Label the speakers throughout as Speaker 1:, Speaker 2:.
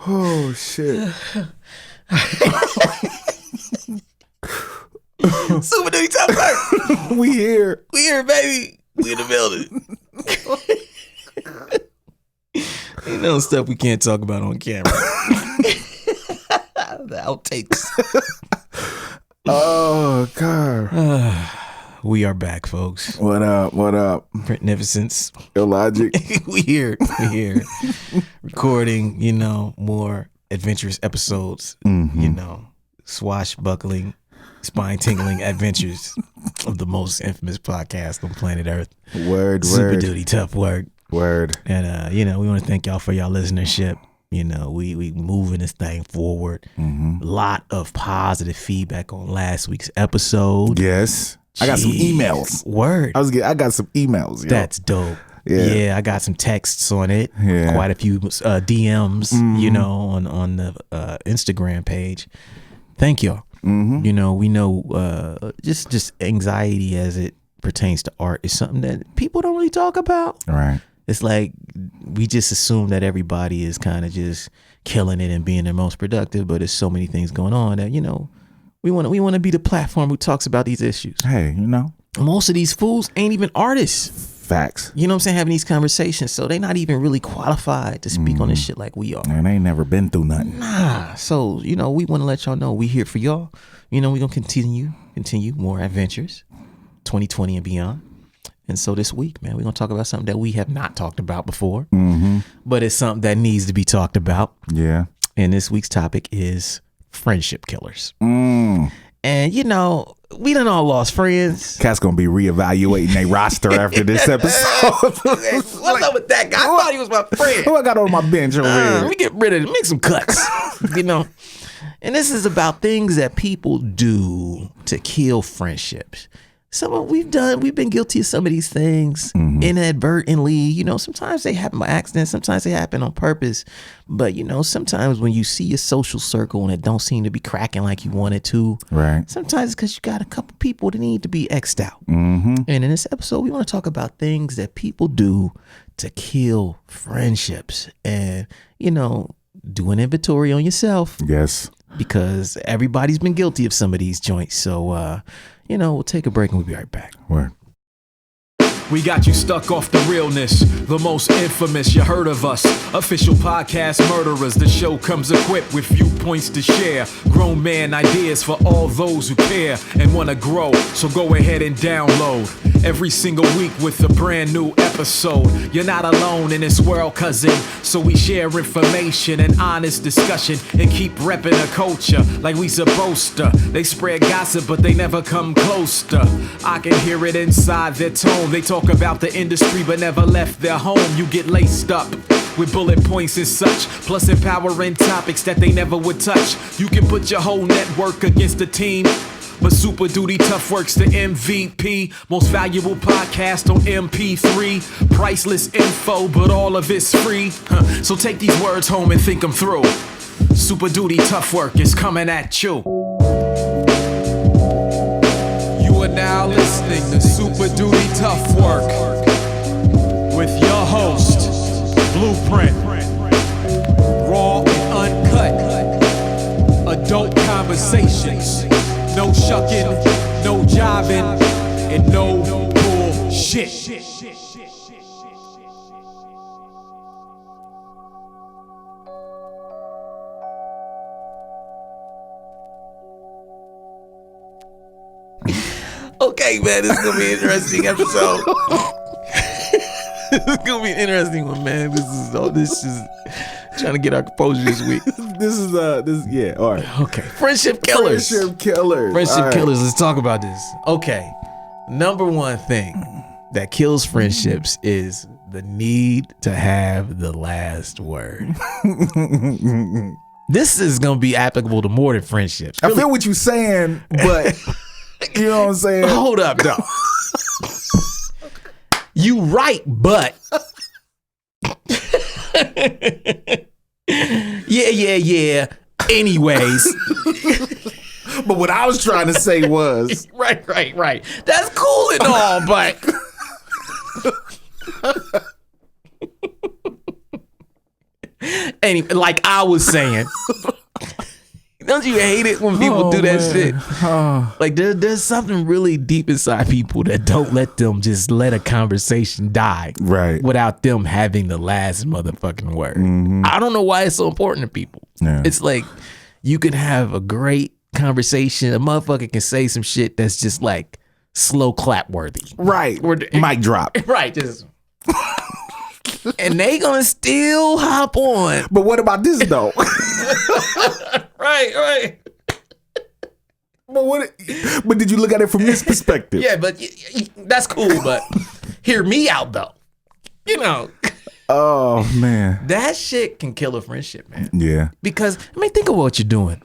Speaker 1: Oh shit.
Speaker 2: Super Duty Tough Work.
Speaker 1: We here,
Speaker 2: baby. We in the building. Ain't no stuff we can't talk about on camera. The outtakes.
Speaker 1: Oh God.
Speaker 2: We are back, folks.
Speaker 1: What up? What up?
Speaker 2: Magnificence.
Speaker 1: Illogic.
Speaker 2: We here. Recording, more adventurous episodes. Swashbuckling, spine-tingling adventures of the most infamous podcast on planet Earth.
Speaker 1: Word.
Speaker 2: Super Duty Tough Work.
Speaker 1: Word.
Speaker 2: And, we want to thank y'all for y'all listenership. We moving this thing forward. A lot of positive feedback on last week's episode.
Speaker 1: Yes. I got some emails.
Speaker 2: Word.
Speaker 1: I got some emails. Yo.
Speaker 2: That's dope. Yeah, I got some texts on it.
Speaker 1: Yeah.
Speaker 2: Quite a few DMs, on the Instagram page. Thank y'all. We know just anxiety as it pertains to art is something that people don't really talk about.
Speaker 1: Right.
Speaker 2: It's like we just assume that everybody is kind of just killing it and being their most productive, but there's so many things going on that we want to be the platform who talks about these issues.
Speaker 1: Hey,
Speaker 2: most of these fools ain't even artists.
Speaker 1: Facts.
Speaker 2: You know what I'm saying? Having these conversations, so they not even really qualified to speak on this shit like we are.
Speaker 1: And they ain't never been through nothing.
Speaker 2: Nah. So we want to let y'all know we here for y'all. We gonna continue more adventures, 2020 and beyond. And so this week, man, we're gonna talk about something that we have not talked about before, but it's something that needs to be talked about.
Speaker 1: Yeah.
Speaker 2: And this week's topic is friendship killers. And we done all lost friends.
Speaker 1: Cat's gonna be reevaluating their roster after this episode.
Speaker 2: What's up with that guy? I thought he was my friend.
Speaker 1: Who I got on my bench over here?
Speaker 2: Let me get rid of it. Make some cuts. And this is about things that people do to kill friendships. We've been guilty of some of these things inadvertently. Sometimes they happen by accident, sometimes they happen on purpose. But sometimes when you see a social circle and it don't seem to be cracking like you want it to,
Speaker 1: right?
Speaker 2: Sometimes it's because you got a couple people that need to be X'd out. And in this episode, we want to talk about things that people do to kill friendships, and do an inventory on yourself.
Speaker 1: Yes,
Speaker 2: because everybody's been guilty of some of these joints. So we'll take a break and we'll be right back.
Speaker 1: Word.
Speaker 3: We got you stuck off the realness, the most infamous, you heard of us. Official podcast murderers, the show comes equipped with viewpoints to share. Grown man ideas for all those who care and want to grow, so go ahead and download. Every single week with a brand new episode. You're not alone in this world, cousin, so we share information and honest discussion and keep repping the culture like we supposed to. They spread gossip, but they never come close to. I can hear it inside their tone. They talk about the industry but never left their home. You get laced up with bullet points and such, plus empowering topics that they never would touch. You can put your whole network against the team, but Super Duty Tough Work's the MVP. Most valuable podcast on MP3. Priceless info, but all of it's free. So take these words home and think them through. Super Duty Tough Work is coming at you. You are now listening to Super Duty Tough Work with your host, Blueprint. Raw and uncut. Adult conversations. No shucking, no jiving, and no bullshit.
Speaker 2: Okay, man, this is gonna be an interesting episode. This is gonna be an interesting one, man. This is trying to get our composure this week.
Speaker 1: All right.
Speaker 2: Okay. Friendship killers.
Speaker 1: Friendship killers.
Speaker 2: Let's talk about this. Okay. Number one thing that kills friendships is the need to have the last word. This is gonna be applicable to more than friendships.
Speaker 1: I feel what you're saying, but you know what I'm saying?
Speaker 2: Hold up, though. You right, but yeah. Anyways.
Speaker 1: But what I was trying to say was
Speaker 2: right. That's cool and all, but Anyway, like I was saying. Don't you hate it when people do that shit? Like there's something really deep inside people that don't let them just let a conversation die without them having the last motherfucking word. I don't know why it's so important to people. Yeah. It's like you can have a great conversation. A motherfucker can say some shit that's just like slow clap worthy.
Speaker 1: Right. Mic drop.
Speaker 2: Right. Just and they gonna still hop on.
Speaker 1: But what about this though?
Speaker 2: Right.
Speaker 1: But did you look at it from this perspective?
Speaker 2: Yeah, but that's cool. But hear me out though. You know.
Speaker 1: Oh man,
Speaker 2: that shit can kill a friendship, man.
Speaker 1: Yeah.
Speaker 2: Because think of what you're doing.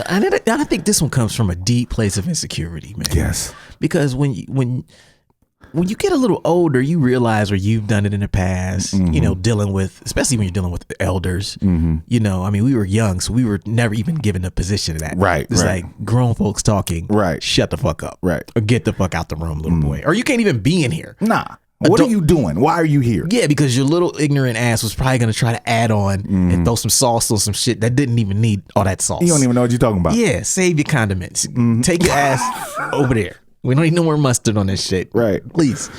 Speaker 2: And I think this one comes from a deep place of insecurity, man.
Speaker 1: Yes.
Speaker 2: Because when you get a little older, you realize where you've done it in the past, you know, dealing with, especially when you're dealing with the elders, you know, I mean, we were young, so we were never even given a position of that.
Speaker 1: Right.
Speaker 2: It's like grown folks talking.
Speaker 1: Right.
Speaker 2: Shut the fuck up.
Speaker 1: Right.
Speaker 2: Or get the fuck out the room, little boy. Or you can't even be in here.
Speaker 1: Nah. What are you doing? Why are you here?
Speaker 2: Yeah, because your little ignorant ass was probably going to try to add on and throw some sauce on some shit that didn't even need all that sauce.
Speaker 1: You don't even know what you're talking about.
Speaker 2: Yeah, save your condiments. Take your ass over there. We don't need no more mustard on this shit.
Speaker 1: Right.
Speaker 2: Please.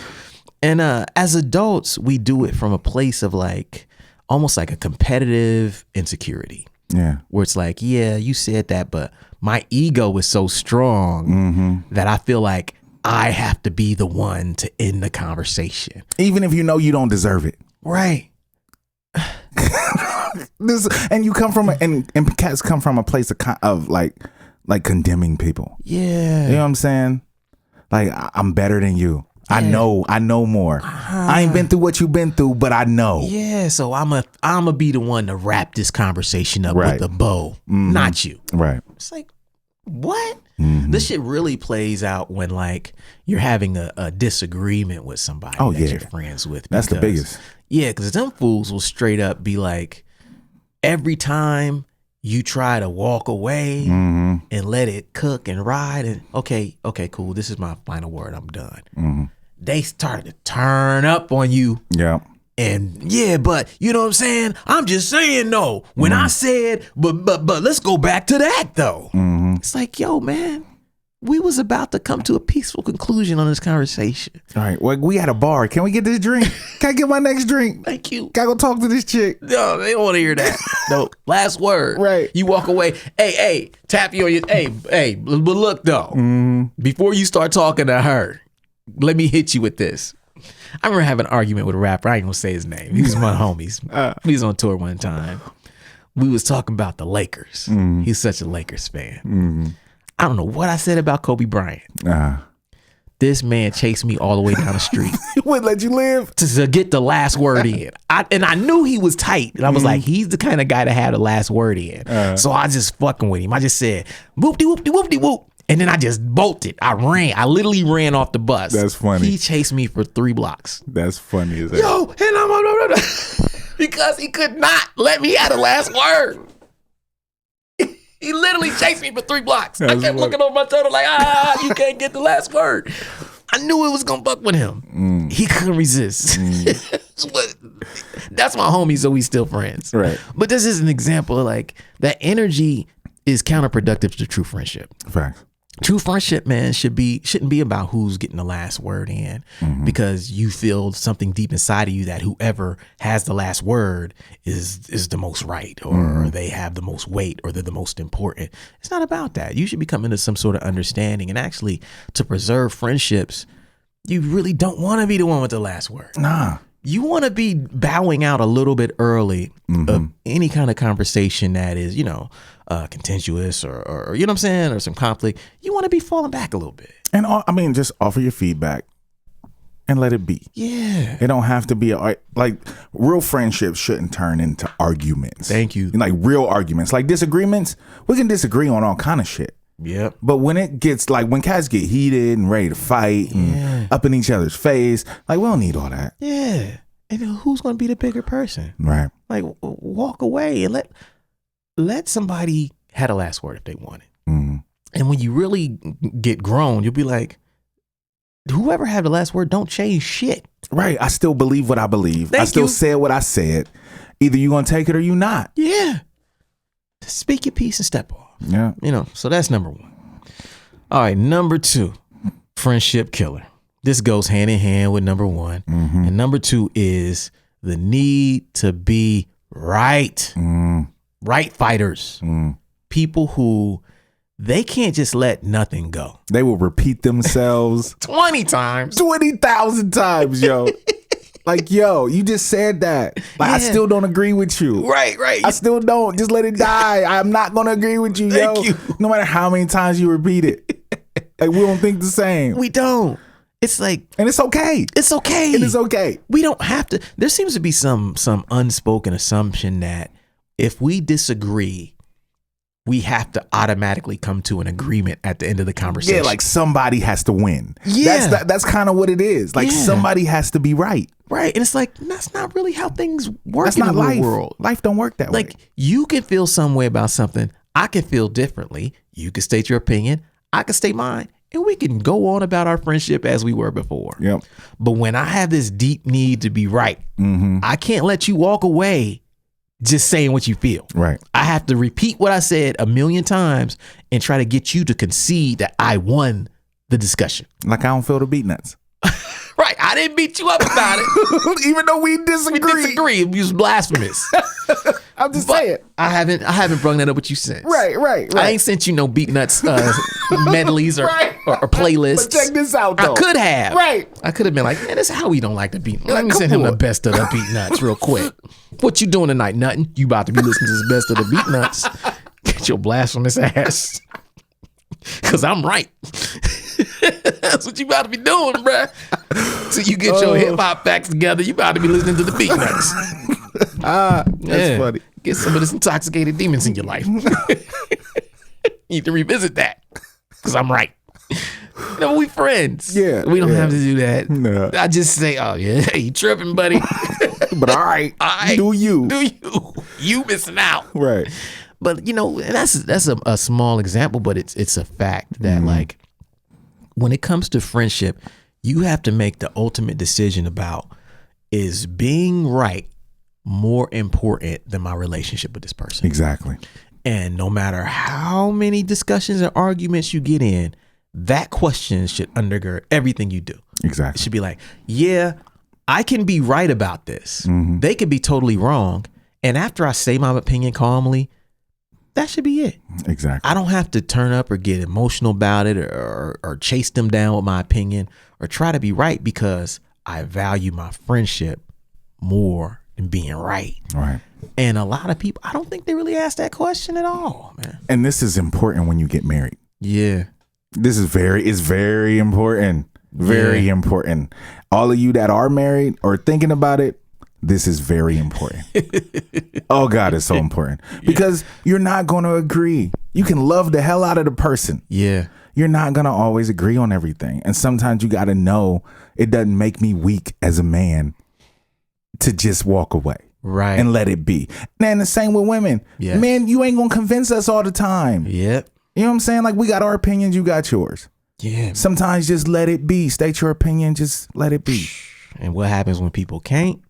Speaker 2: And as adults, we do it from a place of like, almost like a competitive insecurity.
Speaker 1: Yeah.
Speaker 2: Where it's like, yeah, you said that, but my ego is so strong that I feel like I have to be the one to end the conversation.
Speaker 1: Even if you know you don't deserve it.
Speaker 2: Right.
Speaker 1: And you come from and cats come from a place of like condemning people.
Speaker 2: Yeah.
Speaker 1: You know what I'm saying? Like, I'm better than you. Yeah. I know more. I ain't been through what you've been through, but I know.
Speaker 2: Yeah, so I'ma be the one to wrap this conversation up with a bow, not you.
Speaker 1: Right.
Speaker 2: It's like, what? This shit really plays out when like you're having a disagreement with somebody that you're friends with.
Speaker 1: That's the biggest.
Speaker 2: Yeah, because them fools will straight up be like, every time you try to walk away and let it cook and ride and okay, cool. This is my final word. I'm done. They started to turn up on you.
Speaker 1: Yeah.
Speaker 2: And yeah, but you know what I'm saying? I'm just saying no. When I said, but let's go back to that though. It's like, yo, man, we was about to come to a peaceful conclusion on this conversation.
Speaker 1: All right. Well, we at a bar. Can we get this drink? Can I get my next drink?
Speaker 2: Thank you.
Speaker 1: Can I go talk to this chick?
Speaker 2: No, they don't want to hear that. No. Last word.
Speaker 1: Right.
Speaker 2: You walk away. Hey, tap you on your, hey, but look though, before you start talking to her, let me hit you with this. I remember having an argument with a rapper. I ain't gonna say his name. He was one of my homies. He was on tour one time. We was talking about the Lakers. He's such a Lakers fan. I don't know what I said about Kobe Bryant. This man chased me all the way down the street.
Speaker 1: He wouldn't let you live?
Speaker 2: To get the last word in. I knew he was tight. And I was like, he's the kind of guy to have the last word in. So I just fucking with him. I just said, whoop-de-whoop-de-whoop-de-whoop. And then I just bolted. I ran. I literally ran off the bus.
Speaker 1: That's funny.
Speaker 2: He chased me for 3 blocks.
Speaker 1: That's funny as hell.
Speaker 2: Yo, and I'm because he could not let me have the last word. He literally chased me for 3 blocks. That's I kept looking over my shoulder like, you can't get the last word. I knew it was gonna fuck with him. He couldn't resist. But that's my homie, so we still friends.
Speaker 1: Right.
Speaker 2: But this is an example of like that energy is counterproductive to true friendship.
Speaker 1: Facts.
Speaker 2: True friendship, man, shouldn't be about who's getting the last word in because you feel something deep inside of you that whoever has the last word is the most right or they have the most weight or they're the most important. It's not about that. You should be coming to some sort of understanding, and actually to preserve friendships, you really don't want to be the one with the last word.
Speaker 1: Nah.
Speaker 2: You want to be bowing out a little bit early of any kind of conversation that is, you know, contentious or you know what I'm saying, or some conflict. You want to be falling back a little bit.
Speaker 1: And I mean, just offer your feedback and let it be.
Speaker 2: Yeah.
Speaker 1: It don't have to be like real friendships shouldn't turn into arguments.
Speaker 2: Thank you.
Speaker 1: Like real arguments, like disagreements. We can disagree on all kind of shit.
Speaker 2: Yep.
Speaker 1: But when it gets like when cats get heated and ready to fight and up in each other's face, like we don't need all that.
Speaker 2: Yeah. And who's going to be the bigger person?
Speaker 1: Right.
Speaker 2: Like walk away and let somebody have the last word if they want it. And when you really get grown, you'll be like, whoever had the last word don't change shit.
Speaker 1: Right. I still believe what I believe.
Speaker 2: Thank
Speaker 1: I still
Speaker 2: you.
Speaker 1: said what I said. Either you gonna take it or you not.
Speaker 2: Yeah. Speak your piece and step off.
Speaker 1: Yeah.
Speaker 2: You know, so that's number one. All right, number two, friendship killer. This goes hand in hand with number one. And number two is the need to be right. Right fighters. People who they can't just let nothing go.
Speaker 1: They will repeat themselves
Speaker 2: 20 times.
Speaker 1: 20,000 times, yo. Like, yo, you just said that. Like, I still don't agree with you.
Speaker 2: Right.
Speaker 1: I still don't. Just let it die. I'm not going to agree with you, yo.
Speaker 2: Thank you.
Speaker 1: No matter how many times you repeat it. Like, we don't think the same.
Speaker 2: We don't. It's like,
Speaker 1: and it's okay.
Speaker 2: It's okay.
Speaker 1: It is okay.
Speaker 2: We don't have to. There seems to be some unspoken assumption that if we disagree, we have to automatically come to an agreement at the end of the conversation.
Speaker 1: Yeah, like somebody has to win.
Speaker 2: Yeah.
Speaker 1: That's kind of what it is. Like somebody has to be right.
Speaker 2: Right. And it's like, that's not really how things work
Speaker 1: That's
Speaker 2: in
Speaker 1: not
Speaker 2: the
Speaker 1: life.
Speaker 2: world.
Speaker 1: Life don't work that way.
Speaker 2: Like, you can feel some way about something. I can feel differently. You can state your opinion. I can state mine. And we can go on about our friendship as we were before.
Speaker 1: Yep.
Speaker 2: But when I have this deep need to be right, I can't let you walk away just saying what you feel.
Speaker 1: Right.
Speaker 2: I have to repeat what I said 1,000,000 times and try to get you to concede that I won the discussion.
Speaker 1: Like I don't feel the beat nuts.
Speaker 2: Right. I didn't beat you up about it.
Speaker 1: Even though we disagree.
Speaker 2: We disagree. It was blasphemous.
Speaker 1: I'm just
Speaker 2: But
Speaker 1: saying.
Speaker 2: I haven't brought that up with you since.
Speaker 1: Right.
Speaker 2: I ain't sent you no beat nuts medleys or playlists.
Speaker 1: But check this out, though.
Speaker 2: I could have.
Speaker 1: Right.
Speaker 2: I could have been like, man, this is how we don't like the beat. Let me
Speaker 1: Come
Speaker 2: send him the
Speaker 1: on.
Speaker 2: best of the beat nuts real quick. What you doing tonight? Nothing. You about to be listening to the best of the beat nuts. Get your blasphemous ass. Cause I'm right. That's what you about to be doing, bruh. So you get your hip hop facts together, you about to be listening to the beat nuts.
Speaker 1: That's funny.
Speaker 2: Get some of this intoxicated demons in your life. You need to revisit that. Cause I'm right. No, we friends.
Speaker 1: Yeah,
Speaker 2: We don't
Speaker 1: yeah.
Speaker 2: have to do that.
Speaker 1: No.
Speaker 2: I just say, oh yeah, hey, you tripping, buddy.
Speaker 1: But all right. Do you.
Speaker 2: Do you. You missing out.
Speaker 1: Right.
Speaker 2: But you know, and that's a small example, but it's a fact that like when it comes to friendship, you have to make the ultimate decision about, is being right more important than my relationship with this person?
Speaker 1: Exactly.
Speaker 2: And no matter how many discussions and arguments you get in, that question should undergird everything you do. It
Speaker 1: Exactly.
Speaker 2: should be like, yeah, I can be right about this. They could be totally wrong. And after I say my opinion calmly, that should be it.
Speaker 1: Exactly.
Speaker 2: I don't have to turn up or get emotional about it or chase them down with my opinion or try to be right, because I value my friendship more than being right.
Speaker 1: Right.
Speaker 2: And a lot of people, I don't think they really ask that question at all, man.
Speaker 1: And this is important when you get married.
Speaker 2: Yeah.
Speaker 1: This is very important. Very important. All of you that are married or thinking about it, this is very important. Oh God, it's so important. Because you're not going to agree. You can love the hell out of the person.
Speaker 2: Yeah.
Speaker 1: You're not going to always agree on everything. And sometimes you got to know it doesn't make me weak as a man to just walk away.
Speaker 2: Right.
Speaker 1: And let it be. And the same with women.
Speaker 2: Yeah.
Speaker 1: Man, you ain't going to convince us all the time.
Speaker 2: Yep.
Speaker 1: You know what I'm saying? Like, we got our opinions, you got yours.
Speaker 2: Yeah.
Speaker 1: Sometimes just let it be. State your opinion, just let it be.
Speaker 2: And what happens when people can't?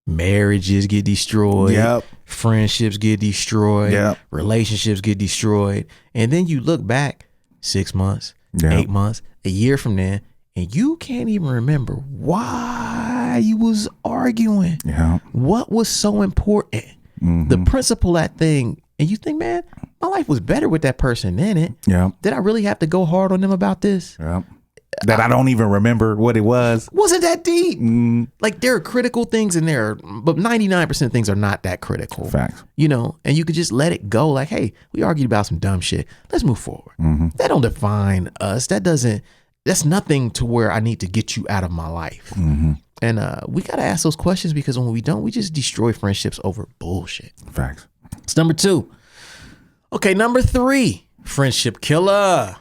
Speaker 2: Marriages get destroyed.
Speaker 1: Yep.
Speaker 2: Friendships get destroyed.
Speaker 1: Yep.
Speaker 2: Relationships get destroyed. And then you look back 6 months,
Speaker 1: Yep.
Speaker 2: 8 months, a year from then, and you can't even remember why you was arguing.
Speaker 1: Yeah.
Speaker 2: What was so important? The principle of that thing. And you think, man, my life was better with that person in it.
Speaker 1: Yeah.
Speaker 2: Did I really have to go hard on them about this?
Speaker 1: Yeah. That I don't even remember what it was.
Speaker 2: Wasn't that deep? Like, there are critical things in there, but 99% of things are not that critical.
Speaker 1: Facts.
Speaker 2: You know, and you could just let it go. Like, hey, we argued about some dumb shit. Let's move forward. That don't define us. That's nothing to where I need to get you out of my life. And we got to ask those questions, because when we don't, we just destroy friendships over bullshit.
Speaker 1: Facts.
Speaker 2: It's number 2. Okay, number 3, friendship killer.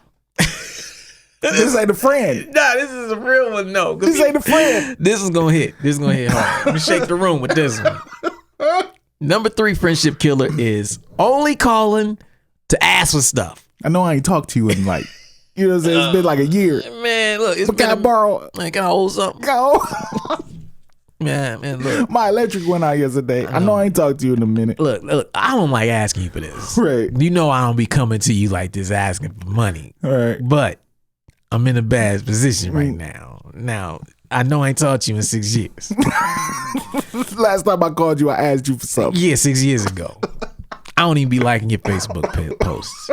Speaker 1: This ain't a friend.
Speaker 2: Nah, this is a real one. No,
Speaker 1: This ain't a friend.
Speaker 2: This is gonna hit. This is gonna hit hard. Let me shake the room with this one. Number 3 friendship killer is only calling to ask for stuff.
Speaker 1: I know I ain't talked to you in like, you know what I'm saying? It's been like a year.
Speaker 2: Man, look, it's
Speaker 1: But can I borrow?
Speaker 2: Man, can I hold something?
Speaker 1: Go.
Speaker 2: Man, look.
Speaker 1: My electric went out yesterday. I know I ain't talked to you in a minute.
Speaker 2: Look, I don't like asking you for this.
Speaker 1: Right.
Speaker 2: You know I don't be coming to you like this asking for money.
Speaker 1: Right.
Speaker 2: But I'm in a bad position right now. Now, I know I ain't talked to you in 6 years.
Speaker 1: Last time I called you, I asked you for something.
Speaker 2: Yeah, 6 years ago. I don't even be liking your Facebook posts.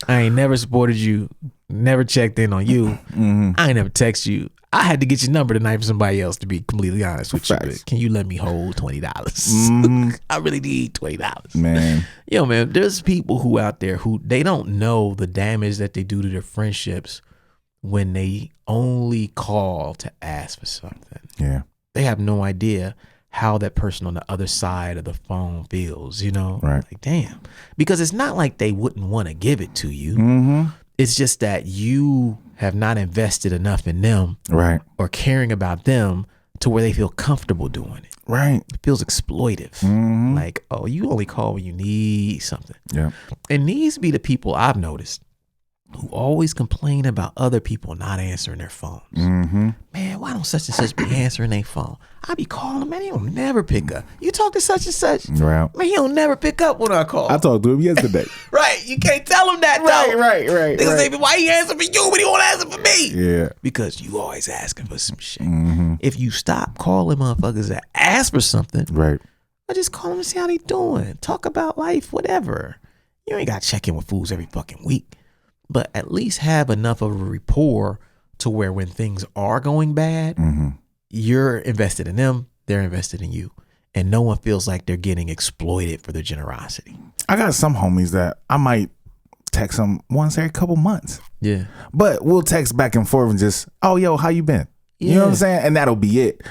Speaker 2: I ain't never supported you, never checked in on you. I ain't never text you. I had to get your number tonight from somebody else, to be completely honest with you. But can you let me hold $20? I really need $20.
Speaker 1: Man.
Speaker 2: Yo, man, there's people who out there who they don't know the damage that they do to their friendships when they only call to ask for something.
Speaker 1: Yeah.
Speaker 2: They have no idea how that person on the other side of the phone feels, you know?
Speaker 1: Right.
Speaker 2: Like, damn. Because it's not like they wouldn't want to give it to you. It's just that you have not invested enough in them,
Speaker 1: right,
Speaker 2: or caring about them to where they feel comfortable doing it.
Speaker 1: Right.
Speaker 2: It feels exploitive. Like, oh, you only call when you need something.
Speaker 1: Yeah.
Speaker 2: And these be the people I've noticed who always complain about other people not answering their phones. Man, why don't such and such be answering their phone? I be calling, man, he don't never pick up. You talk to such and such,
Speaker 1: right,
Speaker 2: man, he don't never pick up when I call.
Speaker 1: I talked to him yesterday.
Speaker 2: Right, you can't tell him that, though.
Speaker 1: Right.
Speaker 2: Niggas say, why he answering for you, but he won't answer for me?
Speaker 1: Yeah.
Speaker 2: Because you always asking for some shit. If you stop calling motherfuckers that ask for something,
Speaker 1: right,
Speaker 2: I just call them and see how they doing. Talk about life, whatever. You ain't got to check in with fools every fucking week. But at least have enough of a rapport to where when things are going bad, you're invested in them, they're invested in you. And no one feels like they're getting exploited for their generosity.
Speaker 1: I got some homies that I might text them once every couple months.
Speaker 2: Yeah.
Speaker 1: But we'll text back and forth and just, oh, yo, how you been? You know what I'm saying? And that'll be it.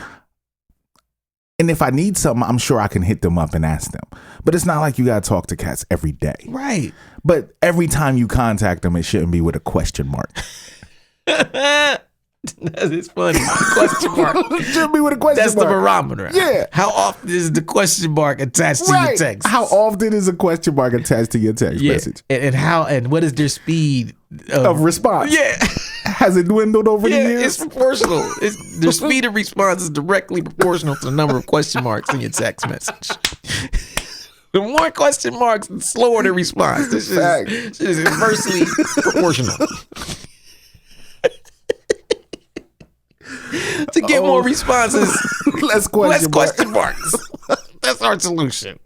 Speaker 1: And if I need something, I'm sure I can hit them up and ask them. But it's not like you got to talk to cats every day.
Speaker 2: Right.
Speaker 1: But every time you contact them, it shouldn't be with a question mark.
Speaker 2: That is funny. Question mark.
Speaker 1: It shouldn't be with a question
Speaker 2: That's
Speaker 1: mark.
Speaker 2: the barometer.
Speaker 1: Yeah.
Speaker 2: How often is the question mark attached to your text?
Speaker 1: How often is a question mark attached to your text message?
Speaker 2: And what is their speed
Speaker 1: Of response?
Speaker 2: Yeah.
Speaker 1: Has it dwindled over the years?
Speaker 2: It's proportional. Their speed of response is directly proportional to the number of question marks in your text message. The more question marks, the slower the response. This is inversely proportional. To get more responses,
Speaker 1: less question
Speaker 2: marks. That's our solution.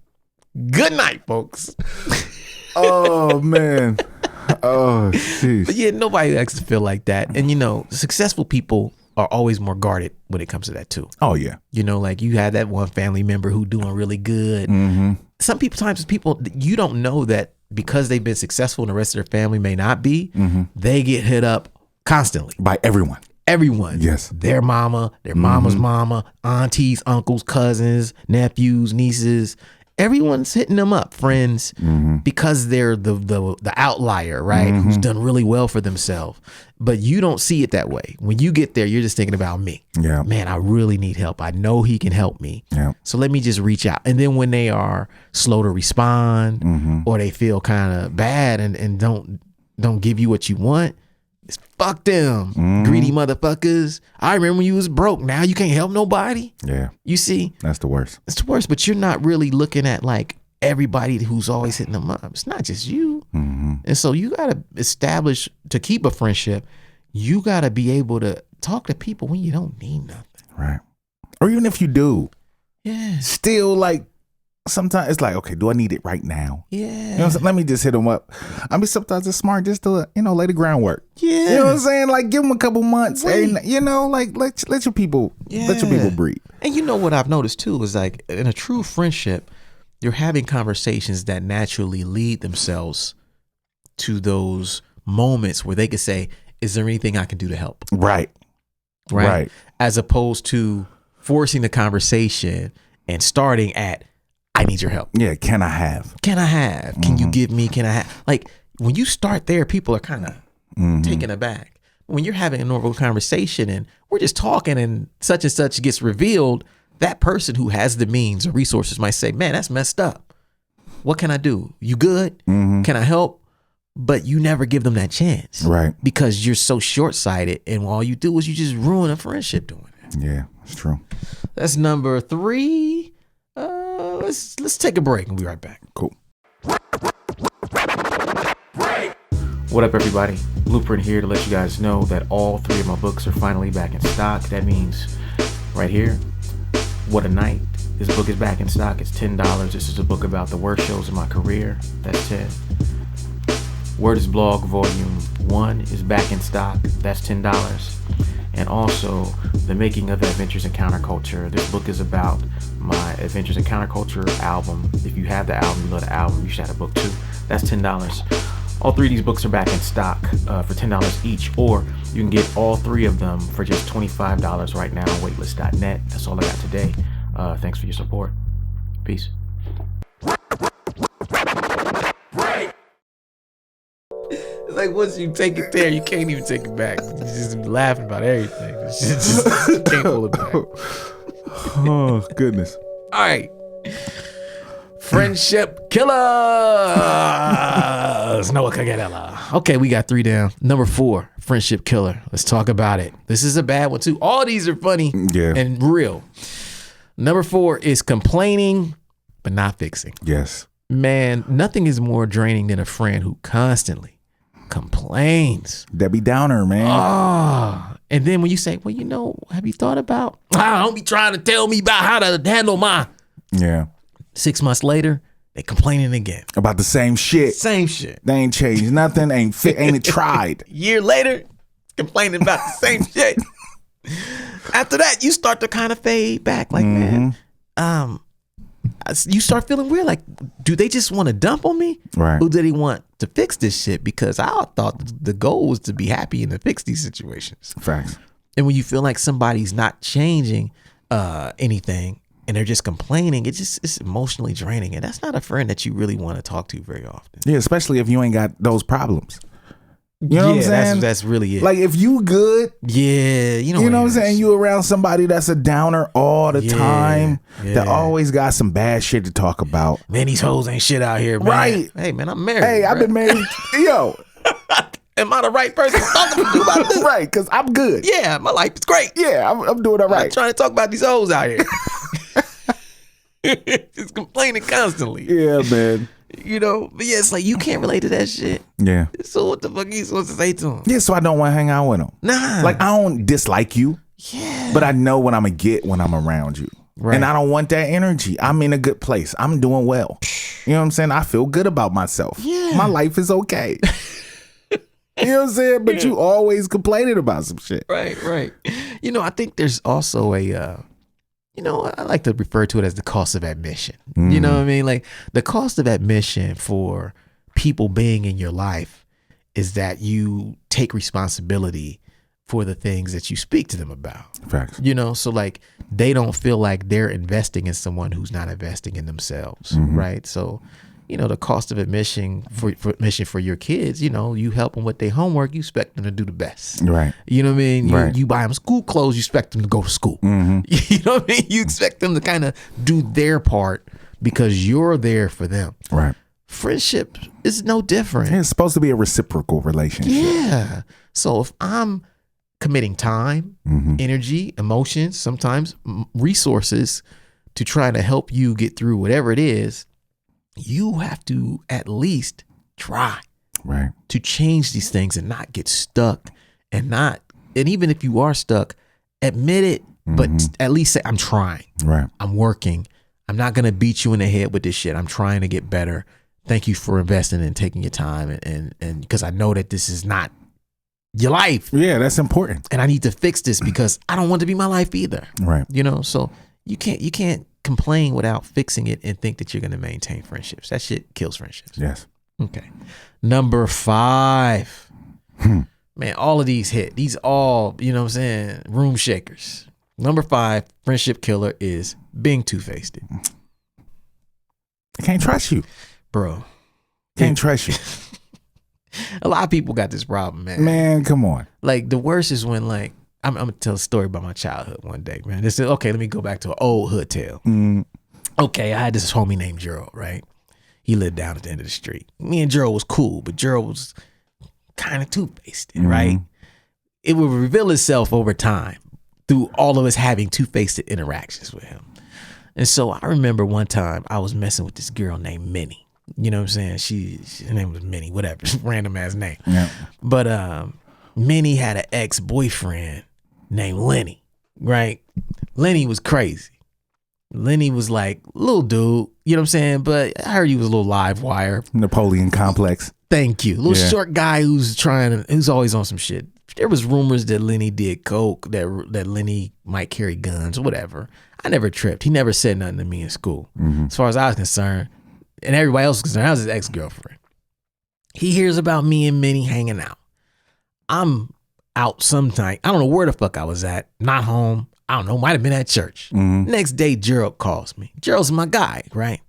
Speaker 2: Good night, folks.
Speaker 1: Oh, man. Oh, jeez.
Speaker 2: But yeah, nobody likes to feel like that. And, you know, successful people are always more guarded when it comes to that, too.
Speaker 1: Oh, yeah.
Speaker 2: You know, like you had that one family member who doing really good. Sometimes people, you don't know that because they've been successful and the rest of their family may not be, they get hit up constantly.
Speaker 1: By everyone.
Speaker 2: Everyone.
Speaker 1: Yes.
Speaker 2: Their mama, their mama's mama, aunties, uncles, cousins, nephews, nieces. Everyone's hitting them up, friends, because they're the outlier, right? Who's done really well for themselves. But you don't see it that way. When you get there, you're just thinking about me.
Speaker 1: Yeah.
Speaker 2: Man, I really need help. I know he can help me.
Speaker 1: Yeah.
Speaker 2: So let me just reach out. And then when they are slow to respond or they feel kind of bad and don't give you what you want, it's fuck them, greedy motherfuckers. I remember when you was broke. Now you can't help nobody.
Speaker 1: Yeah.
Speaker 2: You see?
Speaker 1: That's the worst.
Speaker 2: It's the worst, but you're not really looking at like everybody who's always hitting them up. It's not just you. And so you got to establish, to keep a friendship, you got to be able to talk to people when you don't need nothing.
Speaker 1: Right. Or even if you do.
Speaker 2: Yeah.
Speaker 1: Still, like, sometimes it's like, okay, do I need it right now?
Speaker 2: Yeah.
Speaker 1: You know what I'm saying? Let me just hit them up. I mean, sometimes it's smart just to, lay the groundwork.
Speaker 2: Yeah.
Speaker 1: You know what I'm saying? Like, give them a couple months.
Speaker 2: Right.
Speaker 1: And, like, let your people, breathe.
Speaker 2: And you know what I've noticed too is like in a true friendship, you're having conversations that naturally lead themselves to those moments where they could say, is there anything I can do to help?
Speaker 1: Right. Right.
Speaker 2: As opposed to forcing the conversation and starting at, I need your help.
Speaker 1: Yeah. Can I have?
Speaker 2: Can you give me? Can I have? Like when you start there, people are kind of taken aback. When you're having a normal conversation and we're just talking and such gets revealed, that person who has the means or resources might say, man, that's messed up. What can I do? You good? Can I help? But you never give them that chance.
Speaker 1: Right.
Speaker 2: Because you're so short-sighted and all you do is you just ruin a friendship doing it.
Speaker 1: Yeah, it's true.
Speaker 2: That's number 3. Let's take a break and we'll be right back.
Speaker 1: Cool.
Speaker 4: What up, everybody? Blueprint here to let you guys know that all 3 of my books are finally back in stock. That means right here, What a Night. This book is back in stock. It's $10. This is a book about the worst shows in my career. That's 10. Word is Blog Volume 1 is back in stock. That's $10. And also, The Making of Adventures in Counterculture. This book is about my Adventures in Counterculture album. If you have the album, you love the album, you should have a book too. That's $10. All 3 of these books are back in stock for $10 each, or you can get all 3 of them for just $25 right now on waitlist.net. That's all I got today. Thanks for your support. Peace.
Speaker 2: Like once you take it there, you can't even take it back. You just be laughing about everything. You can't pull it back.
Speaker 1: Oh, goodness.
Speaker 2: All right. Friendship killers. Noah Caganella. Okay, we got 3 down. Number 4, friendship killer. Let's talk about it. This is a bad one too. All these are funny and real. Number 4 is complaining but not fixing.
Speaker 1: Yes.
Speaker 2: Man, nothing is more draining than a friend who constantly complains.
Speaker 1: Debbie Downer, man.
Speaker 2: And then when you say, well, have you thought about, don't be trying to tell me about how to handle my.
Speaker 1: Yeah.
Speaker 2: 6 months later, they complaining again.
Speaker 1: About the same shit.
Speaker 2: Same shit.
Speaker 1: They ain't changed nothing. Ain't it tried.
Speaker 2: Year later, complaining about the same shit. After that, you start to kind of fade back. Like, man, you start feeling weird. Like, do they just want to dump on me?
Speaker 1: Right.
Speaker 2: Or do they want to fix this shit? Because I thought the goal was to be happy and to fix these situations.
Speaker 1: Facts.
Speaker 2: And when you feel like somebody's not changing anything and they're just complaining, it's emotionally draining. And that's not a friend that you really want to talk to very often.
Speaker 1: Yeah, especially if you ain't got those problems. You know what I'm saying?
Speaker 2: That's really it.
Speaker 1: Like if you good,
Speaker 2: you know
Speaker 1: what I'm saying? You around somebody that's a downer all the time, that always got some bad shit to talk about.
Speaker 2: Man, these hoes ain't shit out here, man.
Speaker 1: Right.
Speaker 2: Hey, man, I'm married.
Speaker 1: Hey, I've been married. Yo.
Speaker 2: Am I the right person talking to you about this?
Speaker 1: Right, because I'm good.
Speaker 2: Yeah, my life is great.
Speaker 1: Yeah, I'm doing all right.
Speaker 2: I'm trying to talk about these hoes out here. Just complaining constantly.
Speaker 1: Yeah, man.
Speaker 2: But yeah, it's like you can't relate to that shit.
Speaker 1: Yeah.
Speaker 2: So what the fuck are you supposed to say to him?
Speaker 1: Yeah, so I don't want to hang out with him.
Speaker 2: Nah.
Speaker 1: Like I don't dislike you.
Speaker 2: Yeah.
Speaker 1: But I know what I'm going to get when I'm around you. Right. And I don't want that energy. I'm in a good place. I'm doing well. You know what I'm saying? I feel good about myself. Yeah. My life is okay. You know what I'm saying? But you always complaining about some shit.
Speaker 2: Right. I think there's also a I like to refer to it as the cost of admission. You know what I mean? Like the cost of admission for people being in your life is that you take responsibility for the things that you speak to them about.
Speaker 1: Facts.
Speaker 2: So like they don't feel like they're investing in someone who's not investing in themselves. Right. So, the cost of admission for admission for your kids, you help them with their homework, you expect them to do the best.
Speaker 1: Right.
Speaker 2: You know what I mean?
Speaker 1: Right.
Speaker 2: You buy them school clothes, you expect them to go to school. You know what I mean? You expect them to kind of do their part because you're there for them.
Speaker 1: Right.
Speaker 2: Friendship is no different.
Speaker 1: It's supposed to be a reciprocal relationship.
Speaker 2: Yeah. So if I'm committing time, energy, emotions, sometimes resources to try to help you get through whatever it is, you have to at least try to change these things and not get stuck and even if you are stuck, admit it, but at least say, I'm trying.
Speaker 1: Right.
Speaker 2: I'm working. I'm not going to beat you in the head with this shit. I'm trying to get better. Thank you for investing and taking your time. And because I know that this is not your life.
Speaker 1: Yeah, that's important.
Speaker 2: And I need to fix this because I don't want it to be my life either.
Speaker 1: Right.
Speaker 2: So you can't complain without fixing it and think that you're going to maintain friendships. That shit kills friendships.
Speaker 1: Yes.
Speaker 2: Okay. Number 5. Man, all of these hit. These all, room shakers. Number 5, friendship killer is being two-faced.
Speaker 1: I can't trust you.
Speaker 2: Bro.
Speaker 1: Can't trust you.
Speaker 2: A lot of people got this problem, man.
Speaker 1: Man, come on.
Speaker 2: Like the worst is when I'm gonna tell a story about my childhood one day, man. Okay, let me go back to an old hood tale. Okay, I had this homie named Gerald, right? He lived down at the end of the street. Me and Gerald was cool, but Gerald was kind of two-faced, right? It would reveal itself over time. through all of us having two-faced interactions with him. And so I remember one time I was messing with this girl named Minnie. You know what I'm saying? Her name was Minnie, whatever, random ass name.
Speaker 1: Yeah.
Speaker 2: But Minnie had an ex-boyfriend named Lenny, right? Lenny was crazy. Lenny was like, little dude, you know what I'm saying? But I heard he was a little live wire.
Speaker 1: Napoleon complex.
Speaker 2: Thank you. Little short guy who's always on some shit. There was rumors that Lenny did coke, that Lenny might carry guns or whatever. I never tripped. He never said nothing to me in school.
Speaker 1: Mm-hmm.
Speaker 2: As far as I was concerned, and everybody else was concerned, I was his ex-girlfriend. He hears about me and Minnie hanging out. I'm out sometime. I don't know where the fuck I was at. Not home. I don't know. Might have been at church.
Speaker 1: Mm-hmm.
Speaker 2: Next day, Gerald calls me. Gerald's my guy, right?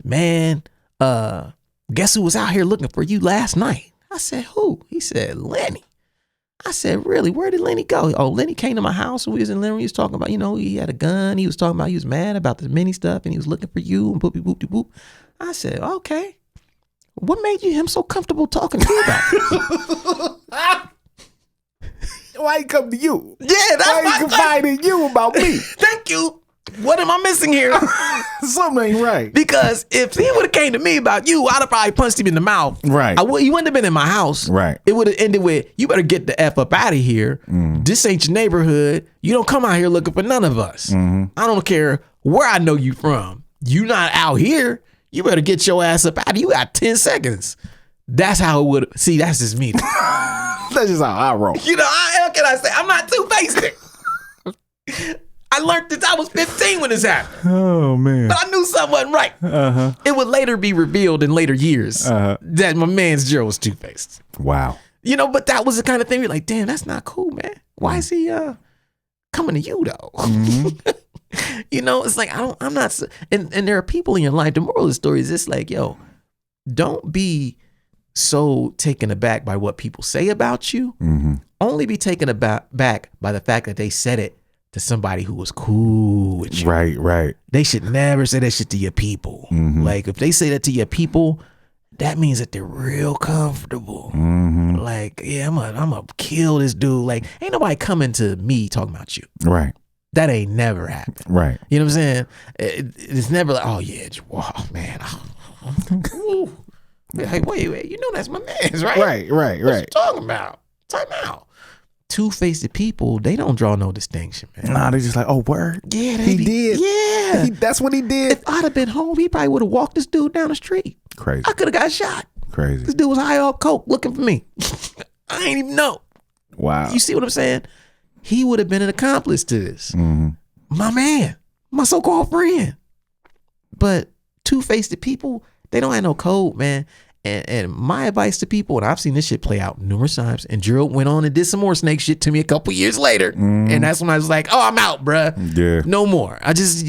Speaker 2: Man, guess who was out here looking for you last night? I said, who? He said, Lenny. I said, really? Where did Lenny go? Oh, Lenny came to my house and we was in Lenny. He was talking about, he had a gun. He was talking about he was mad about the mini stuff and he was looking for you and boopy boop de boop. I said, okay. What made him so comfortable talking to you about this?
Speaker 1: Why he come to you?
Speaker 2: Yeah, that's
Speaker 1: Why
Speaker 2: my
Speaker 1: he confiding you about me?
Speaker 2: Thank you. What am I missing here?
Speaker 1: Something ain't right.
Speaker 2: Because if he would have came to me about you, I'd have probably punched him in the mouth.
Speaker 1: Right.
Speaker 2: He wouldn't have been in my house.
Speaker 1: Right.
Speaker 2: It would have ended with, you better get the F up out of here. This ain't your neighborhood. You don't come out here looking for none of us. I don't care where I know you from. You not out here. You better get your ass up out. You got 10 seconds. That's how it would. See, that's just me.
Speaker 1: That's just how I roll.
Speaker 2: How can I say? I'm not two-faced. I learned this. I was 15 when this happened.
Speaker 1: Oh, man.
Speaker 2: But I knew something wasn't right. It would later be revealed in later years that my man's Gerald was two-faced.
Speaker 1: Wow.
Speaker 2: But that was the kind of thing you're like, damn, that's not cool, man. Why is he coming to you though? It's like I'm not. And there are people in your life. The moral of the story is this: like, yo, don't be so taken aback by what people say about you. Only be taken aback by the fact that they said it to somebody who was cool with you.
Speaker 1: Right. They
Speaker 2: should never say that shit to your people. Like, if they say that to your people, that means that they're real comfortable. Like, yeah, I'm gonna kill this dude. Like, ain't nobody coming to me talking about you.
Speaker 1: Right.
Speaker 2: That ain't never happened.
Speaker 1: Right.
Speaker 2: You know what I'm saying? It's never like, oh yeah, oh man. Ooh. Hey, wait, that's my man's, right?
Speaker 1: Right.
Speaker 2: What you talking about? Time out. Two-faced people, they don't draw no distinction, man.
Speaker 1: Nah, they're just like, oh, word.
Speaker 2: Yeah,
Speaker 1: he did.
Speaker 2: Yeah.
Speaker 1: That's what he did.
Speaker 2: If I'd have been home, he probably would have walked this dude down the street.
Speaker 1: Crazy.
Speaker 2: I could have got shot.
Speaker 1: Crazy.
Speaker 2: This dude was high off coke looking for me. I ain't even know.
Speaker 1: Wow.
Speaker 2: You see what I'm saying? He would have been an accomplice to this. My man, my so-called friend. But two-faced people, they don't have no code, man. And my advice to people, and I've seen this shit play out numerous times, and Gerald went on and did some more snake shit to me a couple years later. And that's when I was like, oh, I'm out, bruh.
Speaker 1: Yeah.
Speaker 2: No more. I just,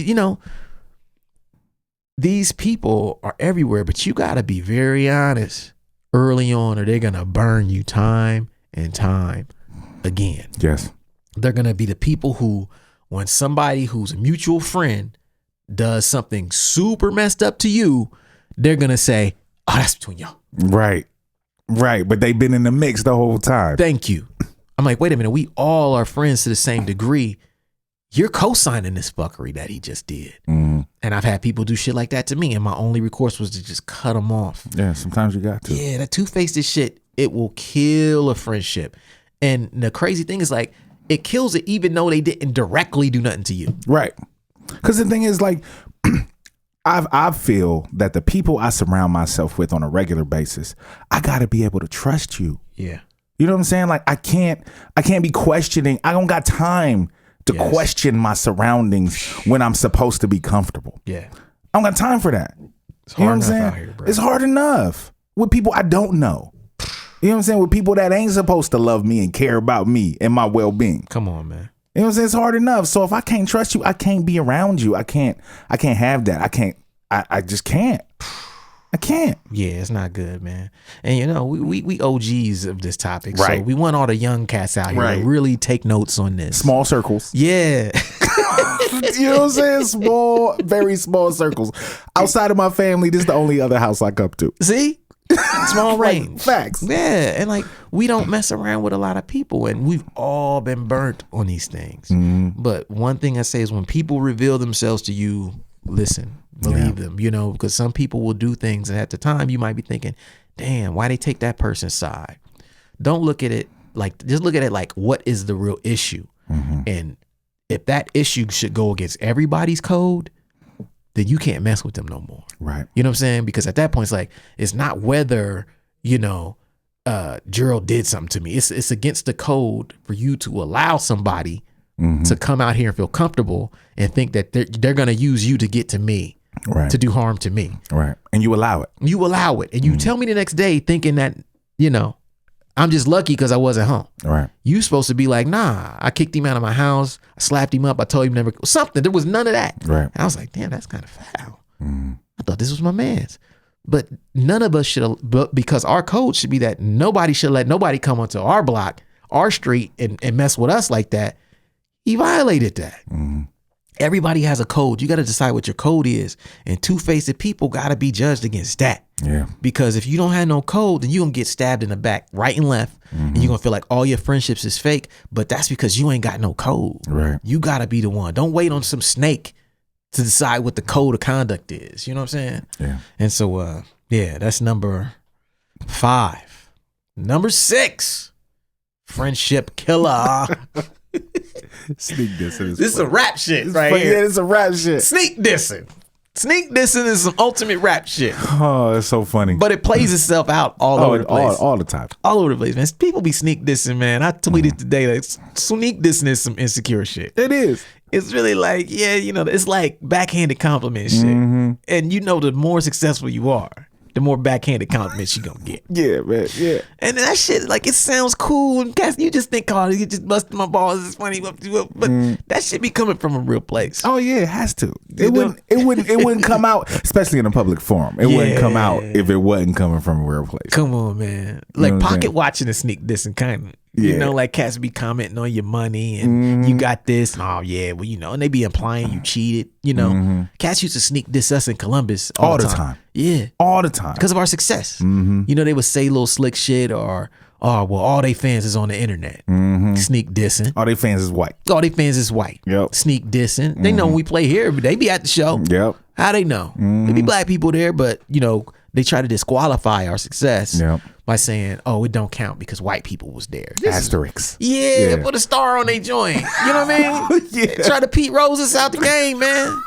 Speaker 2: these people are everywhere, but you got to be very honest early on or they're going to burn you time and time again.
Speaker 1: Yes.
Speaker 2: They're going to be the people who, when somebody who's a mutual friend does something super messed up to you, they're going to say, oh, that's between y'all.
Speaker 1: Right. But they've been in the mix the whole time.
Speaker 2: Thank you. I'm like, wait a minute. We all are friends to the same degree. You're co-signing this fuckery that he just did. And I've had people do shit like that to me. And my only recourse was to just cut them off.
Speaker 1: Yeah, sometimes you got to.
Speaker 2: Yeah, that two-faced shit, it will kill a friendship. And the crazy thing is, like, it kills it even though they didn't directly do nothing to you.
Speaker 1: Right. Because the thing is, like, I feel that the people I surround myself with on a regular basis, I got to be able to trust you.
Speaker 2: Yeah.
Speaker 1: You know what I'm saying? Like, I can't be questioning. I don't got time to question my surroundings when I'm supposed to be comfortable.
Speaker 2: Yeah.
Speaker 1: I don't got time for that.
Speaker 2: It's hard enough out here, bro.
Speaker 1: It's hard enough with people I don't know. You know what I'm saying? With people that ain't supposed to love me and care about me and my well-being.
Speaker 2: Come on, man.
Speaker 1: You know what I'm saying? It's hard enough. So if I can't trust you, I can't be around you. I can't have that. I just can't. I can't.
Speaker 2: Yeah, it's not good, man. And we OGs of this topic.
Speaker 1: Right.
Speaker 2: So we want all the young cats out here to really take notes on this.
Speaker 1: Small circles.
Speaker 2: Yeah.
Speaker 1: You know what I'm saying? Small, very small circles. Outside of my family, this is the only other house I come to.
Speaker 2: See? Small range.
Speaker 1: Facts.
Speaker 2: Yeah. And like, we don't mess around with a lot of people, and we've all been burnt on these things. But one thing I say is when people reveal themselves to you, listen, believe them, you know, because some people will do things, and at the time you might be thinking, damn, why they take that person's side? Don't look at it like, just look at it like, what is the real issue? And if that issue should go against everybody's code, then you can't mess with them no more.
Speaker 1: Right.
Speaker 2: You know what I'm saying? Because at that point, it's like, it's not whether, you know, Gerald did something to me. It's against the code for you to allow somebody to come out here and feel comfortable and think that they're going to use you to get to me, to do harm to me.
Speaker 1: Right. And you allow it.
Speaker 2: You allow it. And you tell me the next day thinking that, you know, I'm just lucky because I wasn't home.
Speaker 1: Right.
Speaker 2: You supposed to be like, nah, I kicked him out of my house. I slapped him up. I told him never, something. There was none of that.
Speaker 1: Right.
Speaker 2: And I was like, damn, that's kind of foul. I thought this was my man's. But none of us should, because our code should be that nobody should let nobody come onto our block, our street, and mess with us like that. He violated that. Everybody has a code. You got to decide what your code is. And two-faced people got to be judged against that.
Speaker 1: Yeah.
Speaker 2: Because if you don't have no code, then you're going to get stabbed in the back, right and left. And you're going to feel like all your friendships is fake. But that's because you ain't got no code.
Speaker 1: Right.
Speaker 2: You got to be the one. Don't wait on some snake to decide what the code of conduct is. You know what I'm saying?
Speaker 1: Yeah.
Speaker 2: And so, yeah, that's number 5. Number 6, friendship killer.
Speaker 1: Sneak dissing.
Speaker 2: This is a rap shit right here.
Speaker 1: Yeah, it's a rap shit.
Speaker 2: Sneak dissing. Sneak dissing is some ultimate rap shit.
Speaker 1: Oh, it's so funny.
Speaker 2: But it plays itself out all over the place.
Speaker 1: All the time.
Speaker 2: All over the place, man. People be sneak dissing, man. I tweeted today, like, sneak dissing is some insecure shit.
Speaker 1: It is.
Speaker 2: It's really like, yeah, you know, it's like backhanded compliment shit. And you know, the more successful you are, the more backhanded compliments you gonna get.
Speaker 1: Yeah, man. Yeah.
Speaker 2: And that shit, like, it sounds cool. And you just think, oh, you just busted my balls. It's funny. But that shit be coming from a real place.
Speaker 1: Oh yeah, it has to. It wouldn't come out, especially in a public forum. It wouldn't come out if it wasn't coming from a real place.
Speaker 2: Come on, man. Like, pocket watching and sneak dissing kind of. You
Speaker 1: Yeah.
Speaker 2: know, like cats be commenting on your money and you got this. And, oh, yeah, well, you know, and they be implying you cheated. You know, cats used to sneak diss us in Columbus all the time. Yeah.
Speaker 1: All the time.
Speaker 2: Because of our success. You know, they would say little slick shit or, oh, well, all they fans is on the internet. Sneak dissing.
Speaker 1: All they fans is white.
Speaker 2: All they fans is white.
Speaker 1: Yep.
Speaker 2: Sneak dissing. They know when we play here, but they be at the show.
Speaker 1: Yep.
Speaker 2: How they know? There be black people there, but, you know, they try to disqualify our success by saying, oh, it don't count because white people was there.
Speaker 1: Asterisks.
Speaker 2: Yeah, put a star on their joint. You know what I mean?
Speaker 1: Yeah.
Speaker 2: Try to Pete Roses out the game, man.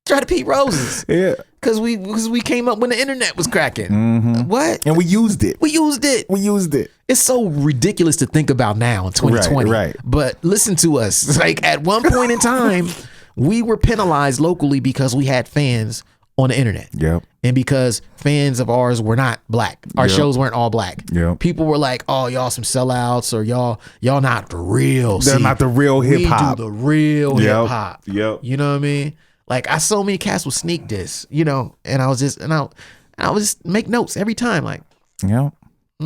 Speaker 2: Try to Pete Roses.
Speaker 1: Yeah.
Speaker 2: Because we came up when the internet was cracking. What?
Speaker 1: And we used it.
Speaker 2: We used it. It's so ridiculous to think about now in 2020.
Speaker 1: Right.
Speaker 2: But listen to us. Like, at one point in time, we were penalized locally because we had fans on the internet.
Speaker 1: Yep.
Speaker 2: And because fans of ours were not black. Our shows weren't all black.
Speaker 1: Yep.
Speaker 2: People were like, oh, y'all some sellouts, or y'all not the real.
Speaker 1: They're not the real hip hop.
Speaker 2: We do the real hip hop.
Speaker 1: Yep.
Speaker 2: You know what I mean? Like, I so many cats would sneak this, you know, and I was just make notes every time, like,
Speaker 1: yeah.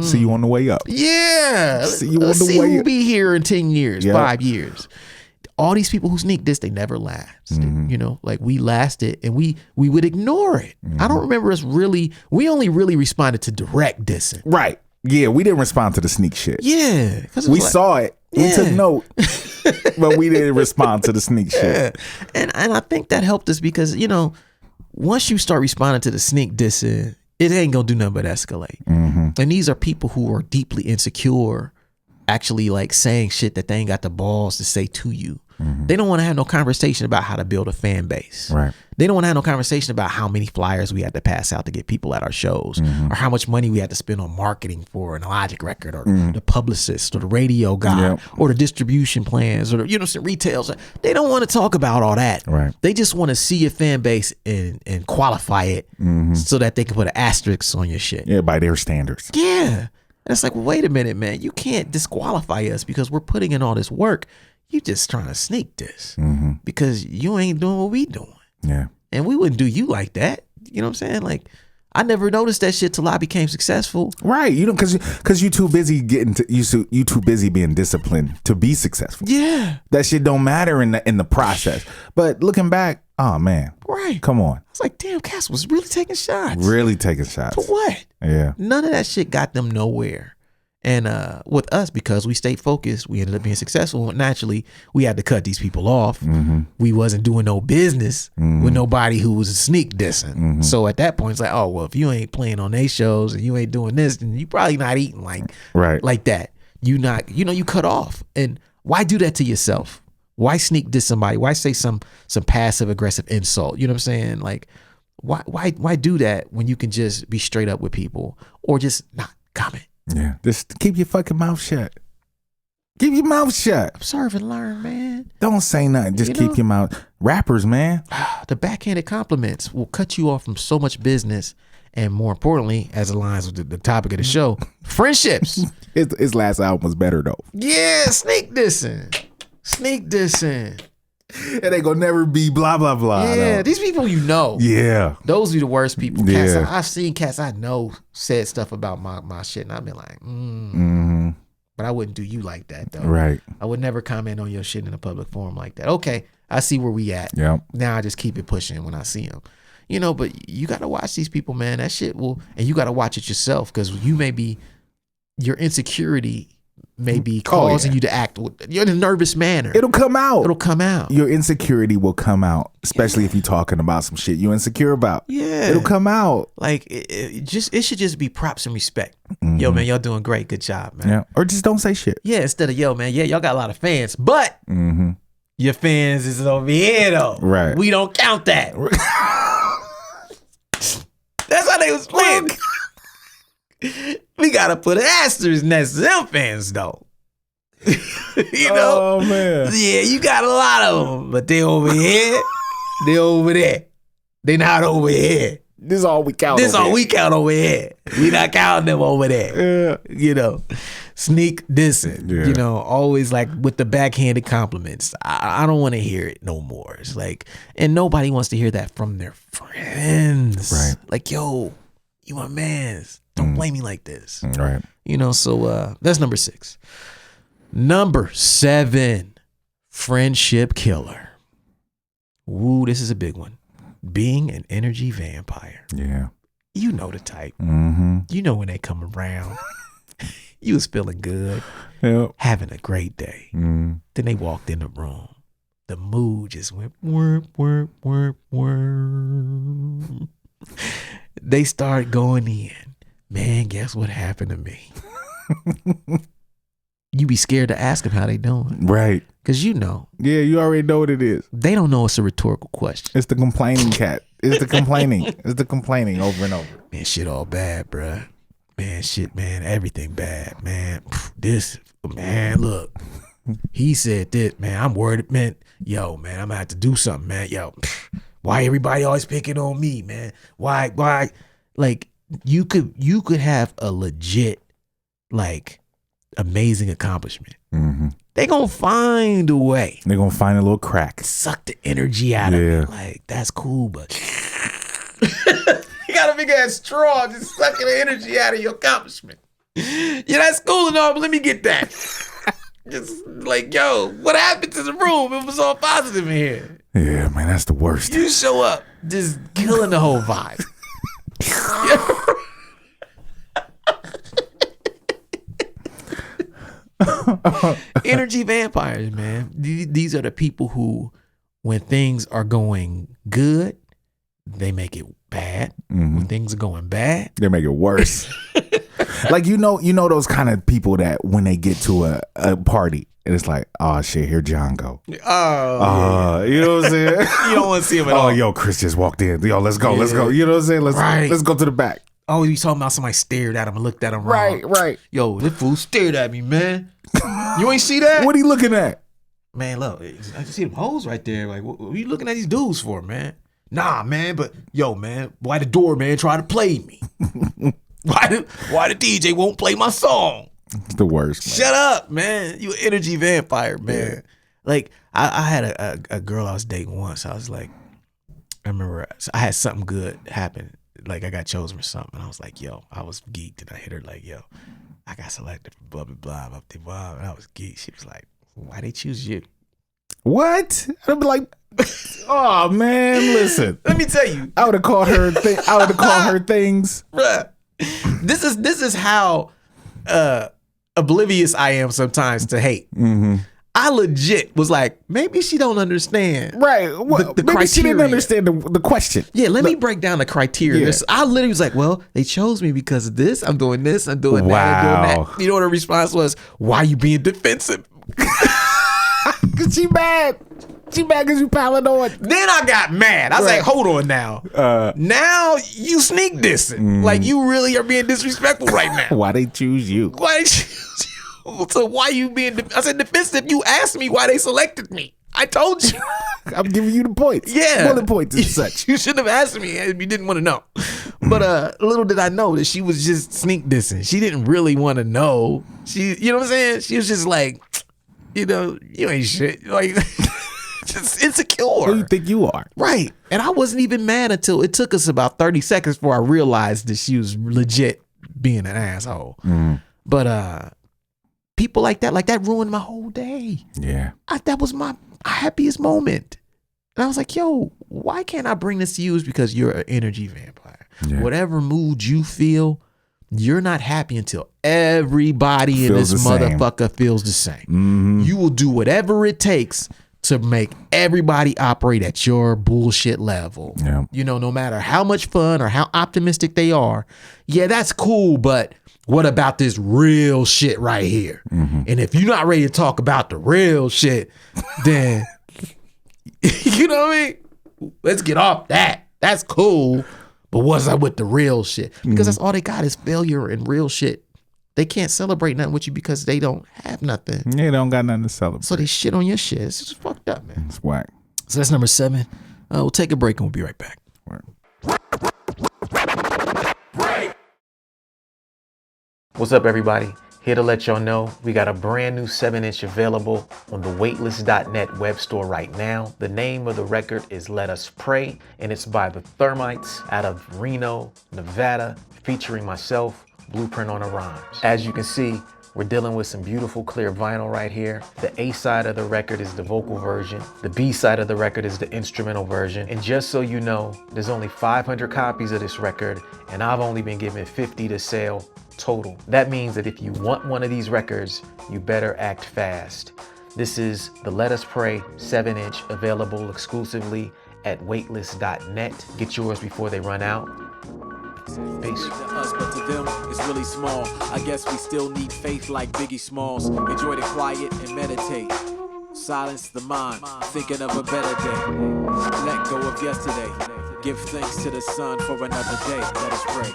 Speaker 1: See you on the way up.
Speaker 2: Yeah.
Speaker 1: See you on
Speaker 2: Let's
Speaker 1: the
Speaker 2: see
Speaker 1: way
Speaker 2: who'll
Speaker 1: up.
Speaker 2: be here in 10 years,
Speaker 1: Yep.
Speaker 2: 5 years. All these people who sneak this, they never lasted. You know, like, we lasted and we would ignore it. I don't remember us we only really responded to direct dissing.
Speaker 1: Right. Yeah, we didn't respond to the sneak shit.
Speaker 2: Yeah.
Speaker 1: We saw it. We
Speaker 2: Yeah.
Speaker 1: took note. But we didn't respond to the sneak shit.
Speaker 2: And I think that helped us because, you know, once you start responding to the sneak dissing, it ain't gonna do nothing but escalate. And these are people who are deeply insecure, actually, like, saying shit that they ain't got the balls to say to you. They don't want to have no conversation about how to build a fan base.
Speaker 1: Right.
Speaker 2: They don't want to have no conversation about how many flyers we had to pass out to get people at our shows, or how much money we had to spend on marketing for an Illogic record, or the publicist, or the radio guy, or the distribution plans, or the, you know, some retails. They don't want to talk about all that.
Speaker 1: Right.
Speaker 2: They just want to see your fan base and qualify it so that they can put an asterisk on your shit.
Speaker 1: Yeah, by their standards.
Speaker 2: Yeah. And it's like, well, wait a minute, man. You can't disqualify us because we're putting in all this work. You just trying to sneak this because you ain't doing what we doing.
Speaker 1: Yeah.
Speaker 2: And we wouldn't do you like that. You know what I'm saying? Like, I never noticed that shit till I became successful.
Speaker 1: Right. You know, because you too busy you too busy being disciplined to be successful.
Speaker 2: Yeah.
Speaker 1: That shit don't matter in the process. But looking back, Oh man,
Speaker 2: Right.
Speaker 1: come on,
Speaker 2: I was like, damn, Cass was really taking shots.
Speaker 1: really taking shots.
Speaker 2: For what?
Speaker 1: Yeah,
Speaker 2: None of that shit got them nowhere. And with us, because we stayed focused, we ended up being successful. Naturally, we had to cut these people off. We wasn't doing no business with nobody who was sneak dissing. So at that point, it's like, oh, well, if you ain't playing on their shows and you ain't doing this, then you probably not eating like that. You cut off. And why do that to yourself? Why sneak diss somebody? Why say some passive aggressive insult? You know what I'm saying? Like, why do that when you can just be straight up with people or just not comment?
Speaker 1: yeah. Just keep your fucking mouth shut. Keep your mouth shut.
Speaker 2: Observe and learn, man.
Speaker 1: Don't say nothing. Just keep your mouth. Rappers, man.
Speaker 2: The backhanded compliments will cut you off from so much business, and more importantly, as aligns with the topic of the show, friendships.
Speaker 1: His last album was better though.
Speaker 2: Yeah, sneak dissing.
Speaker 1: It ain't gonna never be blah blah blah.
Speaker 2: Yeah,
Speaker 1: no.
Speaker 2: these people you know.
Speaker 1: Yeah.
Speaker 2: Those be the worst people. Cats,
Speaker 1: Yeah.
Speaker 2: I've seen cats I know said stuff about my shit, and I've been like, but I wouldn't do you like that though.
Speaker 1: Right.
Speaker 2: I would never comment on your shit in a public forum like that. Okay, I see where we at.
Speaker 1: Yep.
Speaker 2: Now I just keep it pushing when I see them. You know, but you got to watch these people, man. That shit will, and you got to watch it yourself because your insecurity may be causing you to act. You're in a nervous manner.
Speaker 1: It'll come out.
Speaker 2: It'll come out.
Speaker 1: Your insecurity will come out, especially if you're talking about some shit you're insecure about.
Speaker 2: Yeah.
Speaker 1: It'll come out.
Speaker 2: Like it should just be props and respect. Yo, man, y'all doing great. Good job, man.
Speaker 1: Yeah. Or just don't say shit.
Speaker 2: Yeah, instead of yo, man, yeah, y'all got a lot of fans, but your fans is over here though.
Speaker 1: Right.
Speaker 2: We don't count that. That's how they was playing. We gotta put an asterisk next to them fans though. You know?
Speaker 1: Oh man.
Speaker 2: Yeah, you got a lot of them, but they over here, they over there. They not over here.
Speaker 1: This is all we count.
Speaker 2: This all we count over here. We not counting them over there.
Speaker 1: Yeah.
Speaker 2: You know, sneak dissing.
Speaker 1: Yeah.
Speaker 2: You know, always like with the backhanded compliments. I don't want to hear it no more. It's like, and nobody wants to hear that from their friends.
Speaker 1: Right.
Speaker 2: Like, yo, you my mans. Don't blame me like this.
Speaker 1: Right.
Speaker 2: You know, so that's number 6. Number 7, friendship killer. Ooh, this is a big one. Being an energy vampire.
Speaker 1: Yeah.
Speaker 2: You know the type.
Speaker 1: Mm-hmm.
Speaker 2: You know when they come around. You was feeling good,
Speaker 1: Yep.
Speaker 2: having a great day.
Speaker 1: Mm.
Speaker 2: Then they walked in the room. The mood just went whir, whir, whir, whir. They started going in. Man, guess what happened to me? You be scared to ask them how they doing.
Speaker 1: Right.
Speaker 2: Because you know.
Speaker 1: Yeah, you already know what it is.
Speaker 2: They don't know it's a rhetorical question.
Speaker 1: It's the complaining cat. It's the complaining. It's the complaining over and over.
Speaker 2: Man, shit all bad, bruh. Man, shit, man, everything bad, man. This, man, look. He said this, man, I'm worried, man. Yo, man, I'm gonna have to do something, man. Yo, why everybody always picking on me, man? Why? Like, you could have a legit, like, amazing accomplishment.
Speaker 1: Mm-hmm.
Speaker 2: They gonna find a way.
Speaker 1: They're gonna find a little crack.
Speaker 2: Suck the energy out of it. Like, that's cool, but you got a big ass straw just sucking the energy out of your accomplishment. Yeah, that's cool and all, but let me get that. Just like, yo, what happened to the room? It was all positive in here.
Speaker 1: Yeah, man, that's the worst.
Speaker 2: You show up just killing the whole vibe. Energy vampires, man. These are the people who, when things are going good, they make it bad. When things are going bad,
Speaker 1: They make it worse. Like, you know those kind of people that when they get to a party, and it's like, oh shit, here John go.
Speaker 2: oh,
Speaker 1: You know what I'm saying?
Speaker 2: you don't want to see him at
Speaker 1: Oh,
Speaker 2: all.
Speaker 1: yo, Chris just walked in. Yo, let's go.
Speaker 2: Yeah.
Speaker 1: You know what I'm saying?
Speaker 2: Right.
Speaker 1: Let's go to the back.
Speaker 2: Oh, you talking about somebody stared at him and looked at him wrong.
Speaker 1: Right.
Speaker 2: Yo, this fool stared at me, man. You ain't see that?
Speaker 1: What are you looking at?
Speaker 2: Man, look, I see them hoes right there. Like, what are you looking at these dudes for, man? Nah, man, but yo, man, why the doorman try to play me? Why the DJ won't play my song?
Speaker 1: It's the worst, man.
Speaker 2: Shut up, man. You an energy vampire, man.
Speaker 1: Yeah.
Speaker 2: Like, I had a girl I was dating once. I was like, I remember I had something good happen. Like, I got chosen for something. I was like, yo, I was geeked. And I hit her like, yo, I got selected for blah, blah, blah, blah, blah. And I was geeked. She was like, why they choose you?
Speaker 1: What? I'd be like, oh man, listen.
Speaker 2: Let me tell you,
Speaker 1: I would have called her. I would have called her things.
Speaker 2: bruh. This is how oblivious I am sometimes to hate. I legit was like, maybe she don't understand.
Speaker 1: Right. Well,
Speaker 2: the
Speaker 1: maybe she didn't
Speaker 2: criteria.
Speaker 1: understand the question.
Speaker 2: Yeah, let me break down the criteria.
Speaker 1: Yeah.
Speaker 2: I literally was like, well, they chose me because of this. I'm doing this. I'm doing that. I'm doing
Speaker 1: Wow.
Speaker 2: that. You know what her response was? Why are you being defensive?
Speaker 1: Cause she mad. She mad because you piling on.
Speaker 2: Then I got mad. I was like, hold on now. Now you sneak dissing. Like you really are being disrespectful right now.
Speaker 1: Why they choose you?
Speaker 2: Why choose you? So why you being I said defensive? You asked me why they selected me. I told you.
Speaker 1: I'm giving you the points.
Speaker 2: Yeah.
Speaker 1: Bullet points and such.
Speaker 2: You should have asked me if you didn't want to know. But little did I know that she was just sneak dissing. She didn't really want to know. You know what I'm saying? She was just like, you ain't shit. Like just insecure.
Speaker 1: Who do you think you are?
Speaker 2: Right. And I wasn't even mad until it took us about 30 seconds before I realized that she was legit being an asshole. But people like that ruined my whole day.
Speaker 1: Yeah.
Speaker 2: That was my happiest moment. And I was like, yo, why can't I bring this to you? Is because you're an energy vampire.
Speaker 1: Yeah.
Speaker 2: Whatever mood you feel, you're not happy until everybody in
Speaker 1: Feels
Speaker 2: this
Speaker 1: the same.
Speaker 2: motherfucker feels the same. You will do whatever it takes to make everybody operate at your bullshit level.
Speaker 1: Yeah.
Speaker 2: No matter how much fun or how optimistic they are. Yeah, that's cool, but what about this real shit right here? And if you're not ready to talk about the real shit, then you know what I mean? Let's get off that. That's cool. But what's up with the real shit? Because that's all they got is failure and real shit. They can't celebrate nothing with you because they don't have nothing.
Speaker 1: They don't got nothing to celebrate.
Speaker 2: So they shit on your shit. It's just fucked up, man.
Speaker 1: It's whack.
Speaker 2: So that's number 7. We'll take a break and we'll be right back.
Speaker 1: Word.
Speaker 4: What's up, everybody? Here to let y'all know we got a brand new 7-inch available on the weightless.net web store right now. The name of the record is Let Us Pray, and it's by the Thermites out of Reno, Nevada, featuring myself, Blueprint on a Rhymes. As you can see, we're dealing with some beautiful clear vinyl right here. The A side of the record is the vocal version. The B side of the record is the instrumental version. And just so you know, there's only 500 copies of this record, and I've only been given 50 to sell total. That means that if you want one of these records, you better act fast. This is the Let Us Pray 7-inch, available exclusively at weightless.net. Get yours before they run out. Peace.
Speaker 3: To us, but to them, it's really small. I guess we still need faith like Biggie Smalls. Enjoy the quiet and meditate. Silence the mind, thinking of a better day. Let go of yesterday. Give thanks to the sun for another day. Let us pray.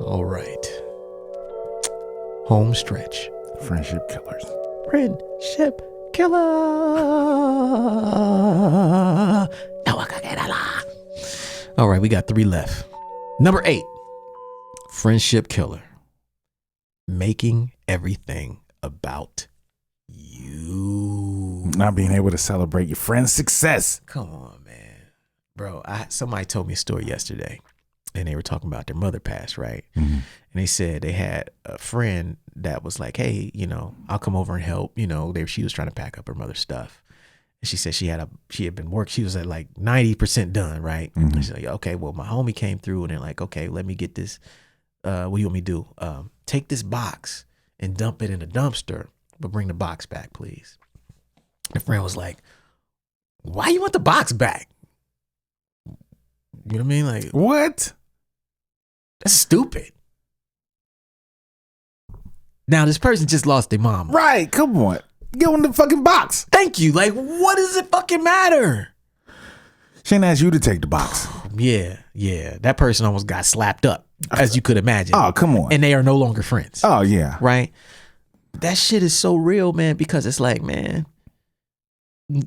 Speaker 2: All right. Home stretch.
Speaker 1: Friendship killers.
Speaker 2: Friendship killer. All right, we got 3 left. Number 8. Friendship killer. Making everything about you.
Speaker 1: Not being able to celebrate your friend's success.
Speaker 2: Come on, man. Bro, somebody told me a story yesterday. And they were talking about their mother passed, right? And they said they had a friend that was like, hey, I'll come over and help. She was trying to pack up her mother's stuff. And she said she had been working. She was at like 90% done, right? And she's like, okay, well, my homie came through and they're like, okay, let me get this. What do you want me to do? Take this box and dump it in a dumpster, but bring the box back, please. The friend was like, why you want the box back? You know what I mean? Like,
Speaker 1: What?
Speaker 2: that's stupid. Now, this person just lost their mom.
Speaker 1: Right. Come on. Get on the fucking box.
Speaker 2: Thank you. Like, what does it fucking matter?
Speaker 1: She didn't ask you to take the box.
Speaker 2: Yeah. That person almost got slapped up, as you could imagine.
Speaker 1: Oh, come on.
Speaker 2: And they are no longer friends.
Speaker 1: Oh, yeah.
Speaker 2: Right? That shit is so real, man, because it's like, man,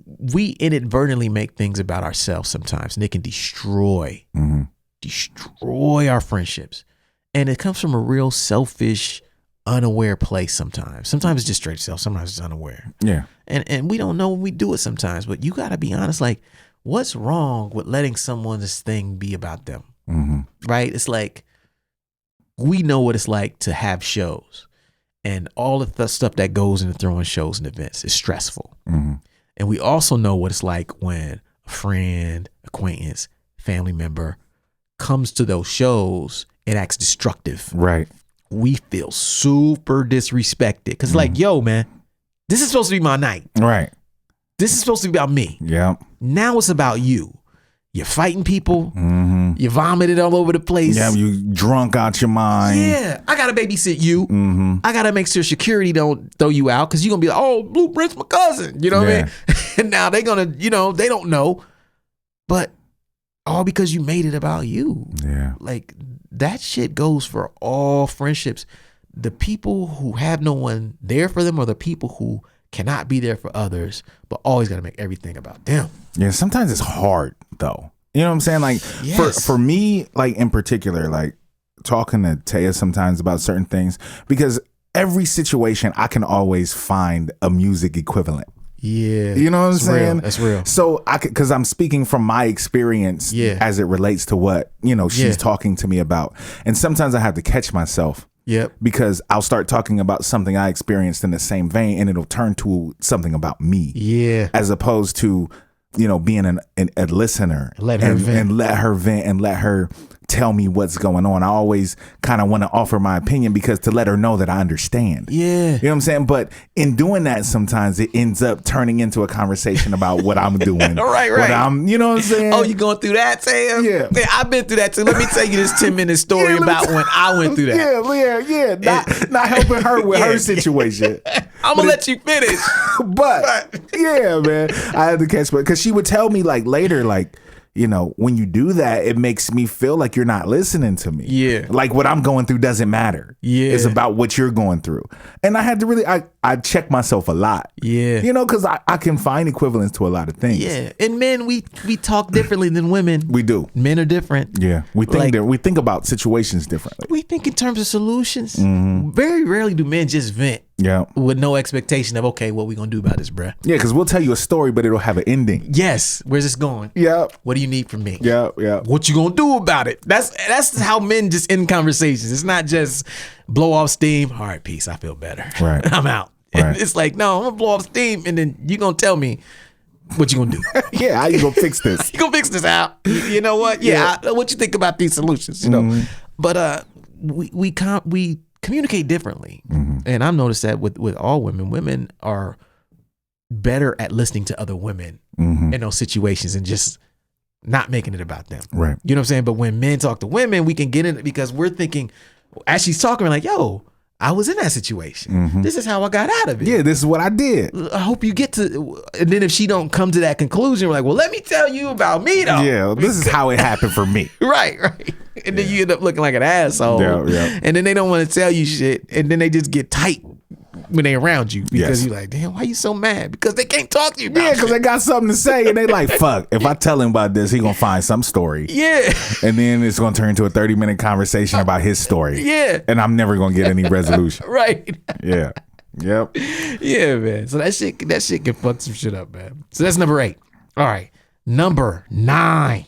Speaker 2: we inadvertently make things about ourselves sometimes, and it can destroy our friendships. And it comes from a real selfish, unaware place sometimes. Sometimes it's just straight self, sometimes it's unaware.
Speaker 1: Yeah.
Speaker 2: And we don't know when we do it sometimes, but you got to be honest, like, what's wrong with letting someone's thing be about them? Right? It's like, we know what it's like to have shows. And all of the stuff that goes into throwing shows and events is stressful. And we also know what it's like when a friend, acquaintance, family member comes to those shows and acts destructive.
Speaker 1: Right.
Speaker 2: We feel super disrespected because like, yo, man, this is supposed to be my night.
Speaker 1: Right.
Speaker 2: This is supposed to be about me.
Speaker 1: Yeah. Now
Speaker 2: it's about you. You're fighting people. You vomited all over the place.
Speaker 1: Yeah, you drunk out your mind.
Speaker 2: Yeah, I gotta babysit you. I gotta make sure security don't throw you out because you're gonna be like, oh, Blueprint's my cousin. You know what I mean? And now they're gonna, they don't know, but all because you made it about you.
Speaker 1: Yeah,
Speaker 2: like that shit goes for all friendships. The people who have no one there for them, or the people who cannot be there for others, but always got to make everything about them.
Speaker 1: Yeah, sometimes it's hard though. You know what I'm saying? Like
Speaker 2: Yes.
Speaker 1: for me, like in particular, like talking to Taya sometimes about certain things, because every situation I can always find a music equivalent.
Speaker 2: Yeah.
Speaker 1: You know what I'm saying?
Speaker 2: That's real.
Speaker 1: So because I'm speaking from my experience as it relates to what, she's talking to me about. And sometimes I have to catch myself.
Speaker 2: Yep.
Speaker 1: Because I'll start talking about something I experienced in the same vein and it'll turn to something about me.
Speaker 2: Yeah.
Speaker 1: As opposed to, being a listener.
Speaker 2: Let her vent.
Speaker 1: And let her vent and let her tell me what's going on. I always kind of want to offer my opinion because to let her know that I understand.
Speaker 2: Yeah.
Speaker 1: You know what I'm saying? But in doing that, sometimes it ends up turning into a conversation about what I'm doing.
Speaker 2: Right.
Speaker 1: What I'm, you know what I'm saying?
Speaker 2: Oh, you going through that, Sam?
Speaker 1: Yeah.
Speaker 2: I've been through that too. Let me tell you this 10-minute story about when I went through that.
Speaker 1: Yeah. Not helping her with her situation.
Speaker 2: I'm going to let you finish.
Speaker 1: But yeah, man, I had to catch, because she would tell me like later, like, when you do that, it makes me feel like you're not listening to me.
Speaker 2: Yeah.
Speaker 1: Like what I'm going through doesn't matter.
Speaker 2: Yeah.
Speaker 1: It's about what you're going through. And I had to really, I check myself a lot.
Speaker 2: Yeah.
Speaker 1: Because I can find equivalents to a lot of things.
Speaker 2: Yeah. And men, we talk differently than women.
Speaker 1: We do.
Speaker 2: Men are different.
Speaker 1: Yeah. We think about situations differently.
Speaker 2: We think in terms of solutions. Very rarely do men just vent.
Speaker 1: Yeah.
Speaker 2: With no expectation of, okay, what we gonna do about this, bruh?
Speaker 1: Yeah, because we'll tell you a story, but it'll have an ending.
Speaker 2: Yes. Where's this going?
Speaker 1: Yeah.
Speaker 2: What do you need from me?
Speaker 1: Yeah.
Speaker 2: What you gonna do about it? That's how men just end conversations. It's not just blow off steam. All right, peace. I feel better.
Speaker 1: Right.
Speaker 2: I'm out.
Speaker 1: Right.
Speaker 2: It's like, no, I'm gonna blow off steam, and then you gonna tell me what you gonna do.
Speaker 1: Yeah, how you gonna fix this?
Speaker 2: You gonna fix this out? You know what? Yeah. What you think about these solutions? But we communicate differently, and I've noticed that with all women. Women are better at listening to other women in those situations and just not making it about them.
Speaker 1: Right.
Speaker 2: You know what I'm saying? But when men talk to women, we can get in it because we're thinking, as she's talking, we're like, yo, I was in that situation. This is how I got out of it.
Speaker 1: Yeah, this is what I did.
Speaker 2: I hope you get to, and then if she don't come to that conclusion, we're like, well, let me tell you about me though.
Speaker 1: Yeah, this is how it happened for me.
Speaker 2: Right. And then you end up looking like an asshole.
Speaker 1: Yeah.
Speaker 2: And then they don't want to tell you shit. And then they just get tight when they around you because you're like, damn, why you so mad? Because they can't talk to you about
Speaker 1: Yeah, because they got something to say and they like, fuck, if I tell him about this, he gonna find some story.
Speaker 2: Yeah.
Speaker 1: And then it's gonna turn into a 30-minute conversation about his story.
Speaker 2: Yeah.
Speaker 1: And I'm never gonna get any resolution.
Speaker 2: Right.
Speaker 1: Yeah. Yep.
Speaker 2: Yeah, man. So that shit can fuck some shit up, man. So that's number 8. All right. Number 9.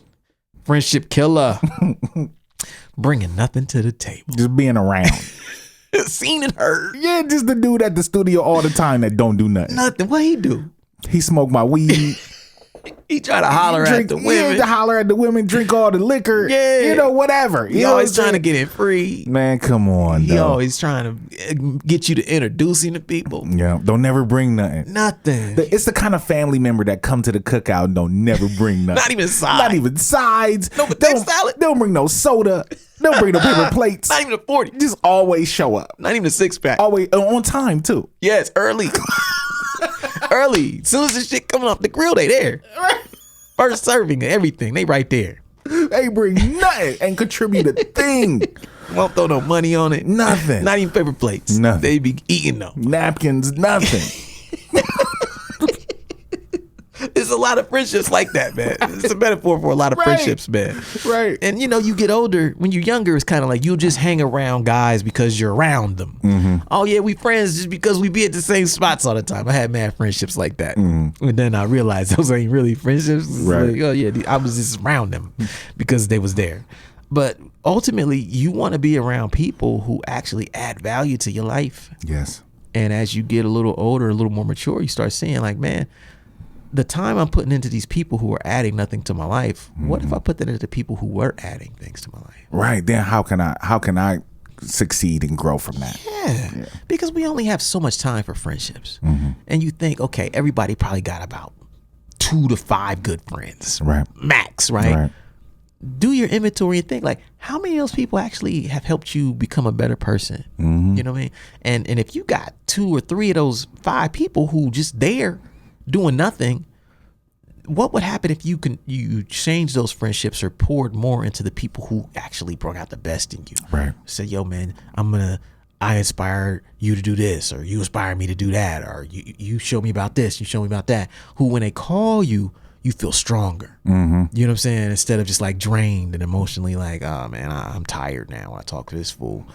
Speaker 2: Friendship killer. Bringing nothing to the table.
Speaker 1: Just being around.
Speaker 2: Seen and heard.
Speaker 1: Yeah, just the dude at the studio all the time that don't do nothing.
Speaker 2: Nothing. What he do?
Speaker 1: He smoke my weed.
Speaker 2: He try to holler at the women.
Speaker 1: Yeah, to holler at the women, drink all the liquor.
Speaker 2: Yeah.
Speaker 1: Whatever.
Speaker 2: He always trying to get it free.
Speaker 1: Man, come on,
Speaker 2: He
Speaker 1: though.
Speaker 2: always trying to get you to introduce him to people.
Speaker 1: Yeah, don't never bring nothing.
Speaker 2: Nothing.
Speaker 1: It's the kind of family member that come to the cookout and don't never bring nothing.
Speaker 2: Not even sides.
Speaker 1: Not even sides.
Speaker 2: No potato salad.
Speaker 1: Don't bring no soda. Don't bring no paper plates.
Speaker 2: Not even a 40.
Speaker 1: Just always show up.
Speaker 2: Not even a 6-pack.
Speaker 1: Always on time too.
Speaker 2: Yes, early. Early. As soon as the shit coming off the grill, they there. First serving, everything. They right there.
Speaker 1: They bring nothing and contribute a thing.
Speaker 2: Won't throw no money on it.
Speaker 1: Nothing.
Speaker 2: Not even paper plates.
Speaker 1: Nothing.
Speaker 2: They be eating them.
Speaker 1: Napkins, nothing.
Speaker 2: There's a lot of friendships like that, man. It's a metaphor for a lot of
Speaker 1: Right.
Speaker 2: friendships, man.
Speaker 1: Right.
Speaker 2: And you get older. When you're younger, it's kind of like you just hang around guys because you're around them. Oh yeah, we friends just because we be at the same spots all the time. I had mad friendships like that, and then I realized those ain't really friendships. It's
Speaker 1: Right.
Speaker 2: like, oh yeah, I was just around them because they was there. But ultimately, you want to be around people who actually add value to your life.
Speaker 1: Yes.
Speaker 2: And as you get a little older, a little more mature, you start seeing like, man, the time I'm putting into these people who are adding nothing to my life, what if I put that into people who were adding things to my life?
Speaker 1: Right. Then how can I succeed and grow from that?
Speaker 2: Yeah. Because we only have so much time for friendships. And you think, okay, everybody probably got about 2 to 5 good friends.
Speaker 1: Right.
Speaker 2: Max, right? Do your inventory and think like, how many of those people actually have helped you become a better person? You know what I mean? And if you got 2 or 3 of those 5 people who just there doing nothing, what would happen if you change those friendships or poured more into the people who actually brought out the best in you?
Speaker 1: Right.
Speaker 2: Say, yo, man, I inspired you to do this, or you inspired me to do that, or you showed me about this, you showed me about that. Who, when they call you, you feel stronger. You know what I'm saying? Instead of just like drained and emotionally like, oh man, I'm tired now when I talk to this fool.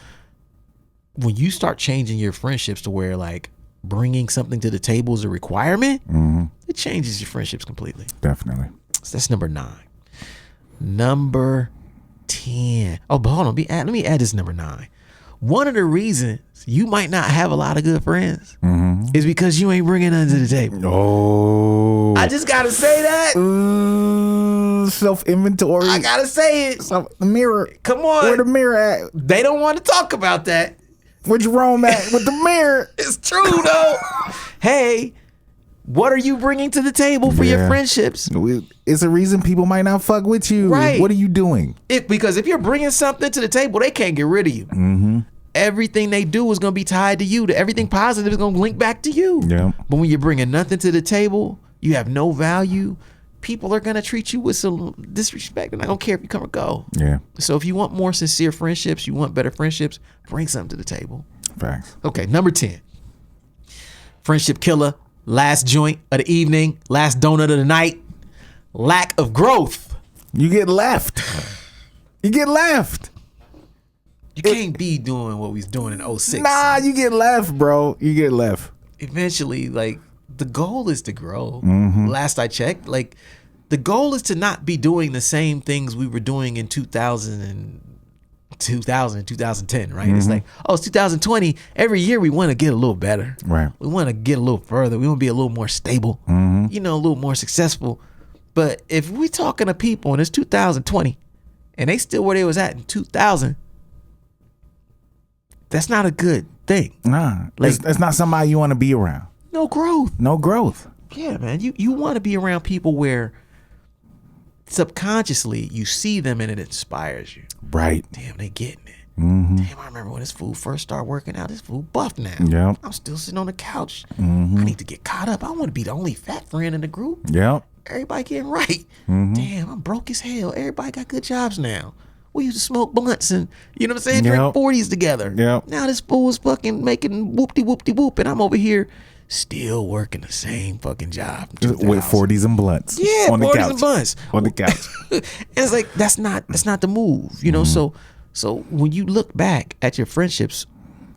Speaker 2: When you start changing your friendships to where like bringing something to the table is a requirement, it changes your friendships completely.
Speaker 1: Definitely.
Speaker 2: So that's number 9. Number 10. Oh, but hold on. Let me add this number 9. One of the reasons you might not have a lot of good friends is because you ain't bringing nothing to the table.
Speaker 1: Oh.
Speaker 2: I just got to say that.
Speaker 1: Self-inventory.
Speaker 2: I got to say it.
Speaker 1: The mirror.
Speaker 2: Come on.
Speaker 1: Where the mirror at?
Speaker 2: They don't want to talk about that.
Speaker 1: Where Jerome at with the mirror?
Speaker 2: It's true, though. Hey, what are you bringing to the table for your friendships?
Speaker 1: It's a reason people might not fuck with you.
Speaker 2: Right.
Speaker 1: What are you doing?
Speaker 2: Because if you're bringing something to the table, they can't get rid of you. Everything they do is going to be tied to you. Everything positive is going to link back to you.
Speaker 1: Yeah.
Speaker 2: But when you're bringing nothing to the table, you have no value, people are going to treat you with some disrespect, and I don't care if you come or go.
Speaker 1: Yeah.
Speaker 2: So if you want more sincere friendships, you want better friendships, bring something to the table.
Speaker 1: Facts.
Speaker 2: Okay, number 10. Friendship killer, last joint of the evening, last donut of the night, lack of growth.
Speaker 1: You get left. You get left.
Speaker 2: You can't be doing what we was doing in 06.
Speaker 1: Nah, you get left, bro. You get left.
Speaker 2: Eventually, like, the goal is to grow. Last I checked, like, the goal is to not be doing the same things we were doing in 2010, right? It's like, oh, it's 2020. Every year we want to get a little better.
Speaker 1: Right.
Speaker 2: We want to get a little further. We want to be a little more stable, a little more successful. But if we talking to people and it's 2020 and they still where they was at in 2000, that's not a good thing.
Speaker 1: Nah.
Speaker 2: Like,
Speaker 1: it's not somebody you want to be around.
Speaker 2: no growth.
Speaker 1: No growth.
Speaker 2: Yeah, man. You want to be around people where subconsciously you see them and it inspires you.
Speaker 1: Right.
Speaker 2: Damn, they getting it. Damn, I remember when this fool first started working out. This fool buff now.
Speaker 1: Yep.
Speaker 2: I'm still sitting on the couch. I need to get caught up. I want to be the only fat friend in the group.
Speaker 1: Yep.
Speaker 2: Everybody getting right. Damn, I'm broke as hell. Everybody got good jobs now. We used to smoke blunts and, you know what I'm saying, drink 40s together.
Speaker 1: Yep.
Speaker 2: Now this fool is fucking making whoop-de-whoop-de-whoop, and I'm over here still working the same fucking job.
Speaker 1: With 40s and blunts.
Speaker 2: Yeah,
Speaker 1: on the
Speaker 2: 40s
Speaker 1: couch.
Speaker 2: and blunts.
Speaker 1: On the couch.
Speaker 2: And it's like, that's not the move, you know? So when you look back at your friendships,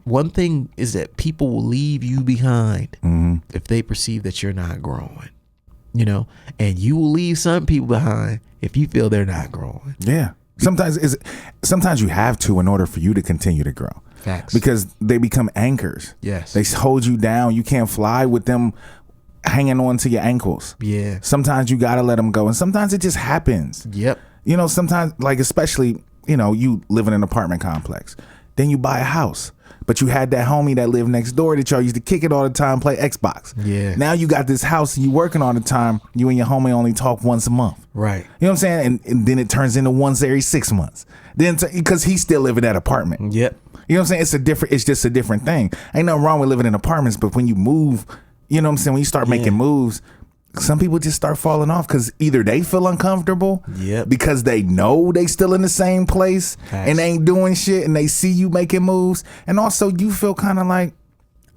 Speaker 2: one thing is that people will leave you behind if they perceive that you're not growing, you know? And you will leave some people behind if you feel they're not growing.
Speaker 1: Yeah. Sometimes you have to in order for you to continue to grow.
Speaker 2: Facts.
Speaker 1: Because they become anchors.
Speaker 2: Yes.
Speaker 1: They hold you down. You can't fly with them hanging on to your ankles.
Speaker 2: Yeah.
Speaker 1: Sometimes you got to let them go. And sometimes it just happens.
Speaker 2: Yep.
Speaker 1: You know, sometimes, like, especially, you know, you live in an apartment complex. Then you buy a house. But you had that homie that lived next door that y'all used to kick it all the time, play Xbox.
Speaker 2: Yeah.
Speaker 1: Now you got this house and you working all the time. You and your homie only talk once a month.
Speaker 2: Right.
Speaker 1: You know what I'm saying? And then it turns into once every 6 months. Then because he's still living in that apartment.
Speaker 2: Yep.
Speaker 1: You know what I'm saying? It's just a different thing. Ain't nothing wrong with living in apartments, but when you move, you know what I'm saying? When you start making moves, some people just start falling off because either they feel uncomfortable because they know they still in the same place and they ain't doing shit, and they see you making moves, and also you feel kind of like,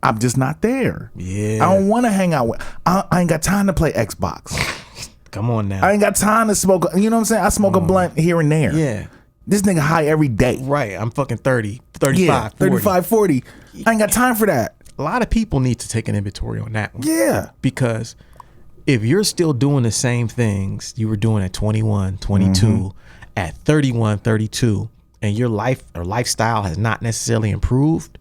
Speaker 1: I'm just not there.
Speaker 2: Yeah.
Speaker 1: I don't want to hang out with, I ain't got time to play Xbox.
Speaker 2: Come on now.
Speaker 1: I ain't got time to smoke, you know what I'm saying? I smoke a blunt here and there.
Speaker 2: Yeah.
Speaker 1: This nigga high every day.
Speaker 2: Right. I'm fucking 30, 35, 40.
Speaker 1: 35, 40. I ain't got time for that.
Speaker 2: A lot of people need to take an inventory on that one.
Speaker 1: Yeah.
Speaker 2: Because if you're still doing the same things you were doing at 21, 22, at 31, 32, and your life or lifestyle has not necessarily improved,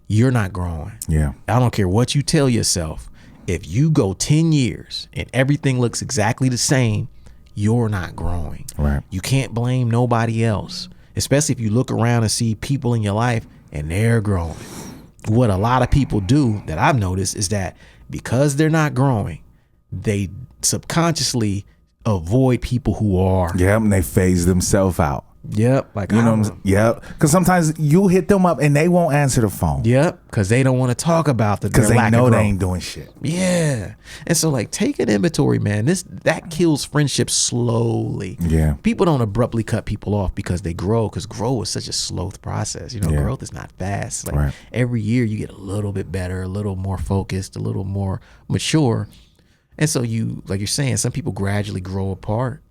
Speaker 2: you're not growing.
Speaker 1: Yeah.
Speaker 2: I don't care what you tell yourself. If you go 10 years and everything looks exactly the same, you're not growing.
Speaker 1: Right.
Speaker 2: You can't blame nobody else, especially if you look around and see people in your life and they're growing. What a lot of people do that I've noticed is that because they're not growing, they subconsciously avoid people who are.
Speaker 1: Yep, and they phase themselves out.
Speaker 2: Yep. Like,
Speaker 1: You know what I'm saying? Yep. Because sometimes you hit them up and they won't answer the phone.
Speaker 2: Yep. Because they don't want to talk about
Speaker 1: Because they know they ain't doing shit.
Speaker 2: Yeah. And so, like, take an inventory, man. That kills friendships slowly.
Speaker 1: Yeah.
Speaker 2: People don't abruptly cut people off because they grow, because growth is such a slow process. You know,
Speaker 1: Yeah.
Speaker 2: growth is not fast. Like,
Speaker 1: Right.
Speaker 2: every year you get a little bit better, a little more focused, a little more mature. And so you, like you're saying, some people gradually grow apart.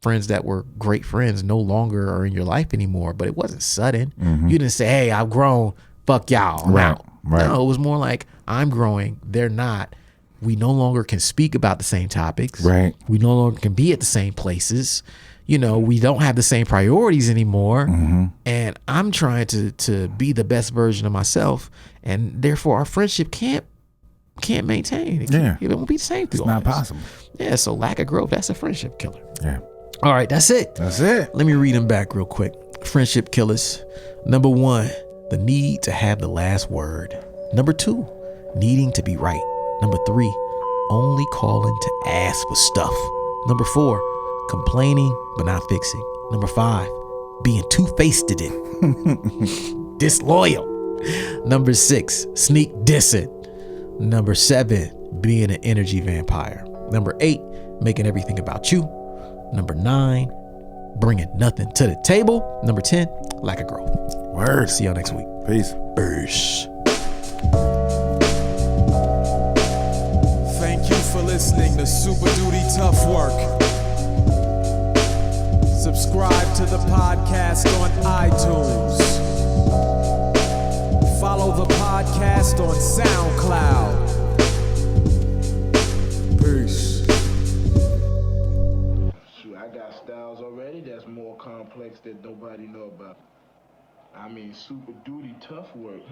Speaker 2: Friends that were great friends no longer are in your life anymore, but it wasn't sudden. You didn't say, hey, I've grown, fuck y'all, I'm out.
Speaker 1: Right.
Speaker 2: No, it was more like, I'm growing, they're not. We no longer can speak about the same topics.
Speaker 1: Right.
Speaker 2: We no longer can be at the same places. You know, we don't have the same priorities anymore. And I'm trying to be the best version of myself. And therefore our friendship can't maintain. It won't be the same through
Speaker 1: It's
Speaker 2: all
Speaker 1: not
Speaker 2: this.
Speaker 1: possible.
Speaker 2: Yeah, so lack of growth, that's a friendship killer.
Speaker 1: Yeah.
Speaker 2: All right, that's it.
Speaker 1: That's it.
Speaker 2: Let me read them back real quick. Friendship killers. Number 1, the need to have the last word. Number 2, needing to be right. Number 3, only calling to ask for stuff. Number 4, complaining but not fixing. Number 5, being two-faced at it. Disloyal. Number 6, sneak dissing. Number 7, being an energy vampire. Number 8, making everything about you. Number 9, bringing nothing to the table. Number 10, lack of growth.
Speaker 1: Word.
Speaker 2: See y'all next week.
Speaker 1: Peace.
Speaker 2: Peace.
Speaker 3: Thank you for listening to Super Duty Tough Work. Subscribe to the podcast on iTunes. Follow the podcast on SoundCloud. Peace.
Speaker 5: Shoot, I got styles already that's more complex that nobody know about. I mean, super duty tough work.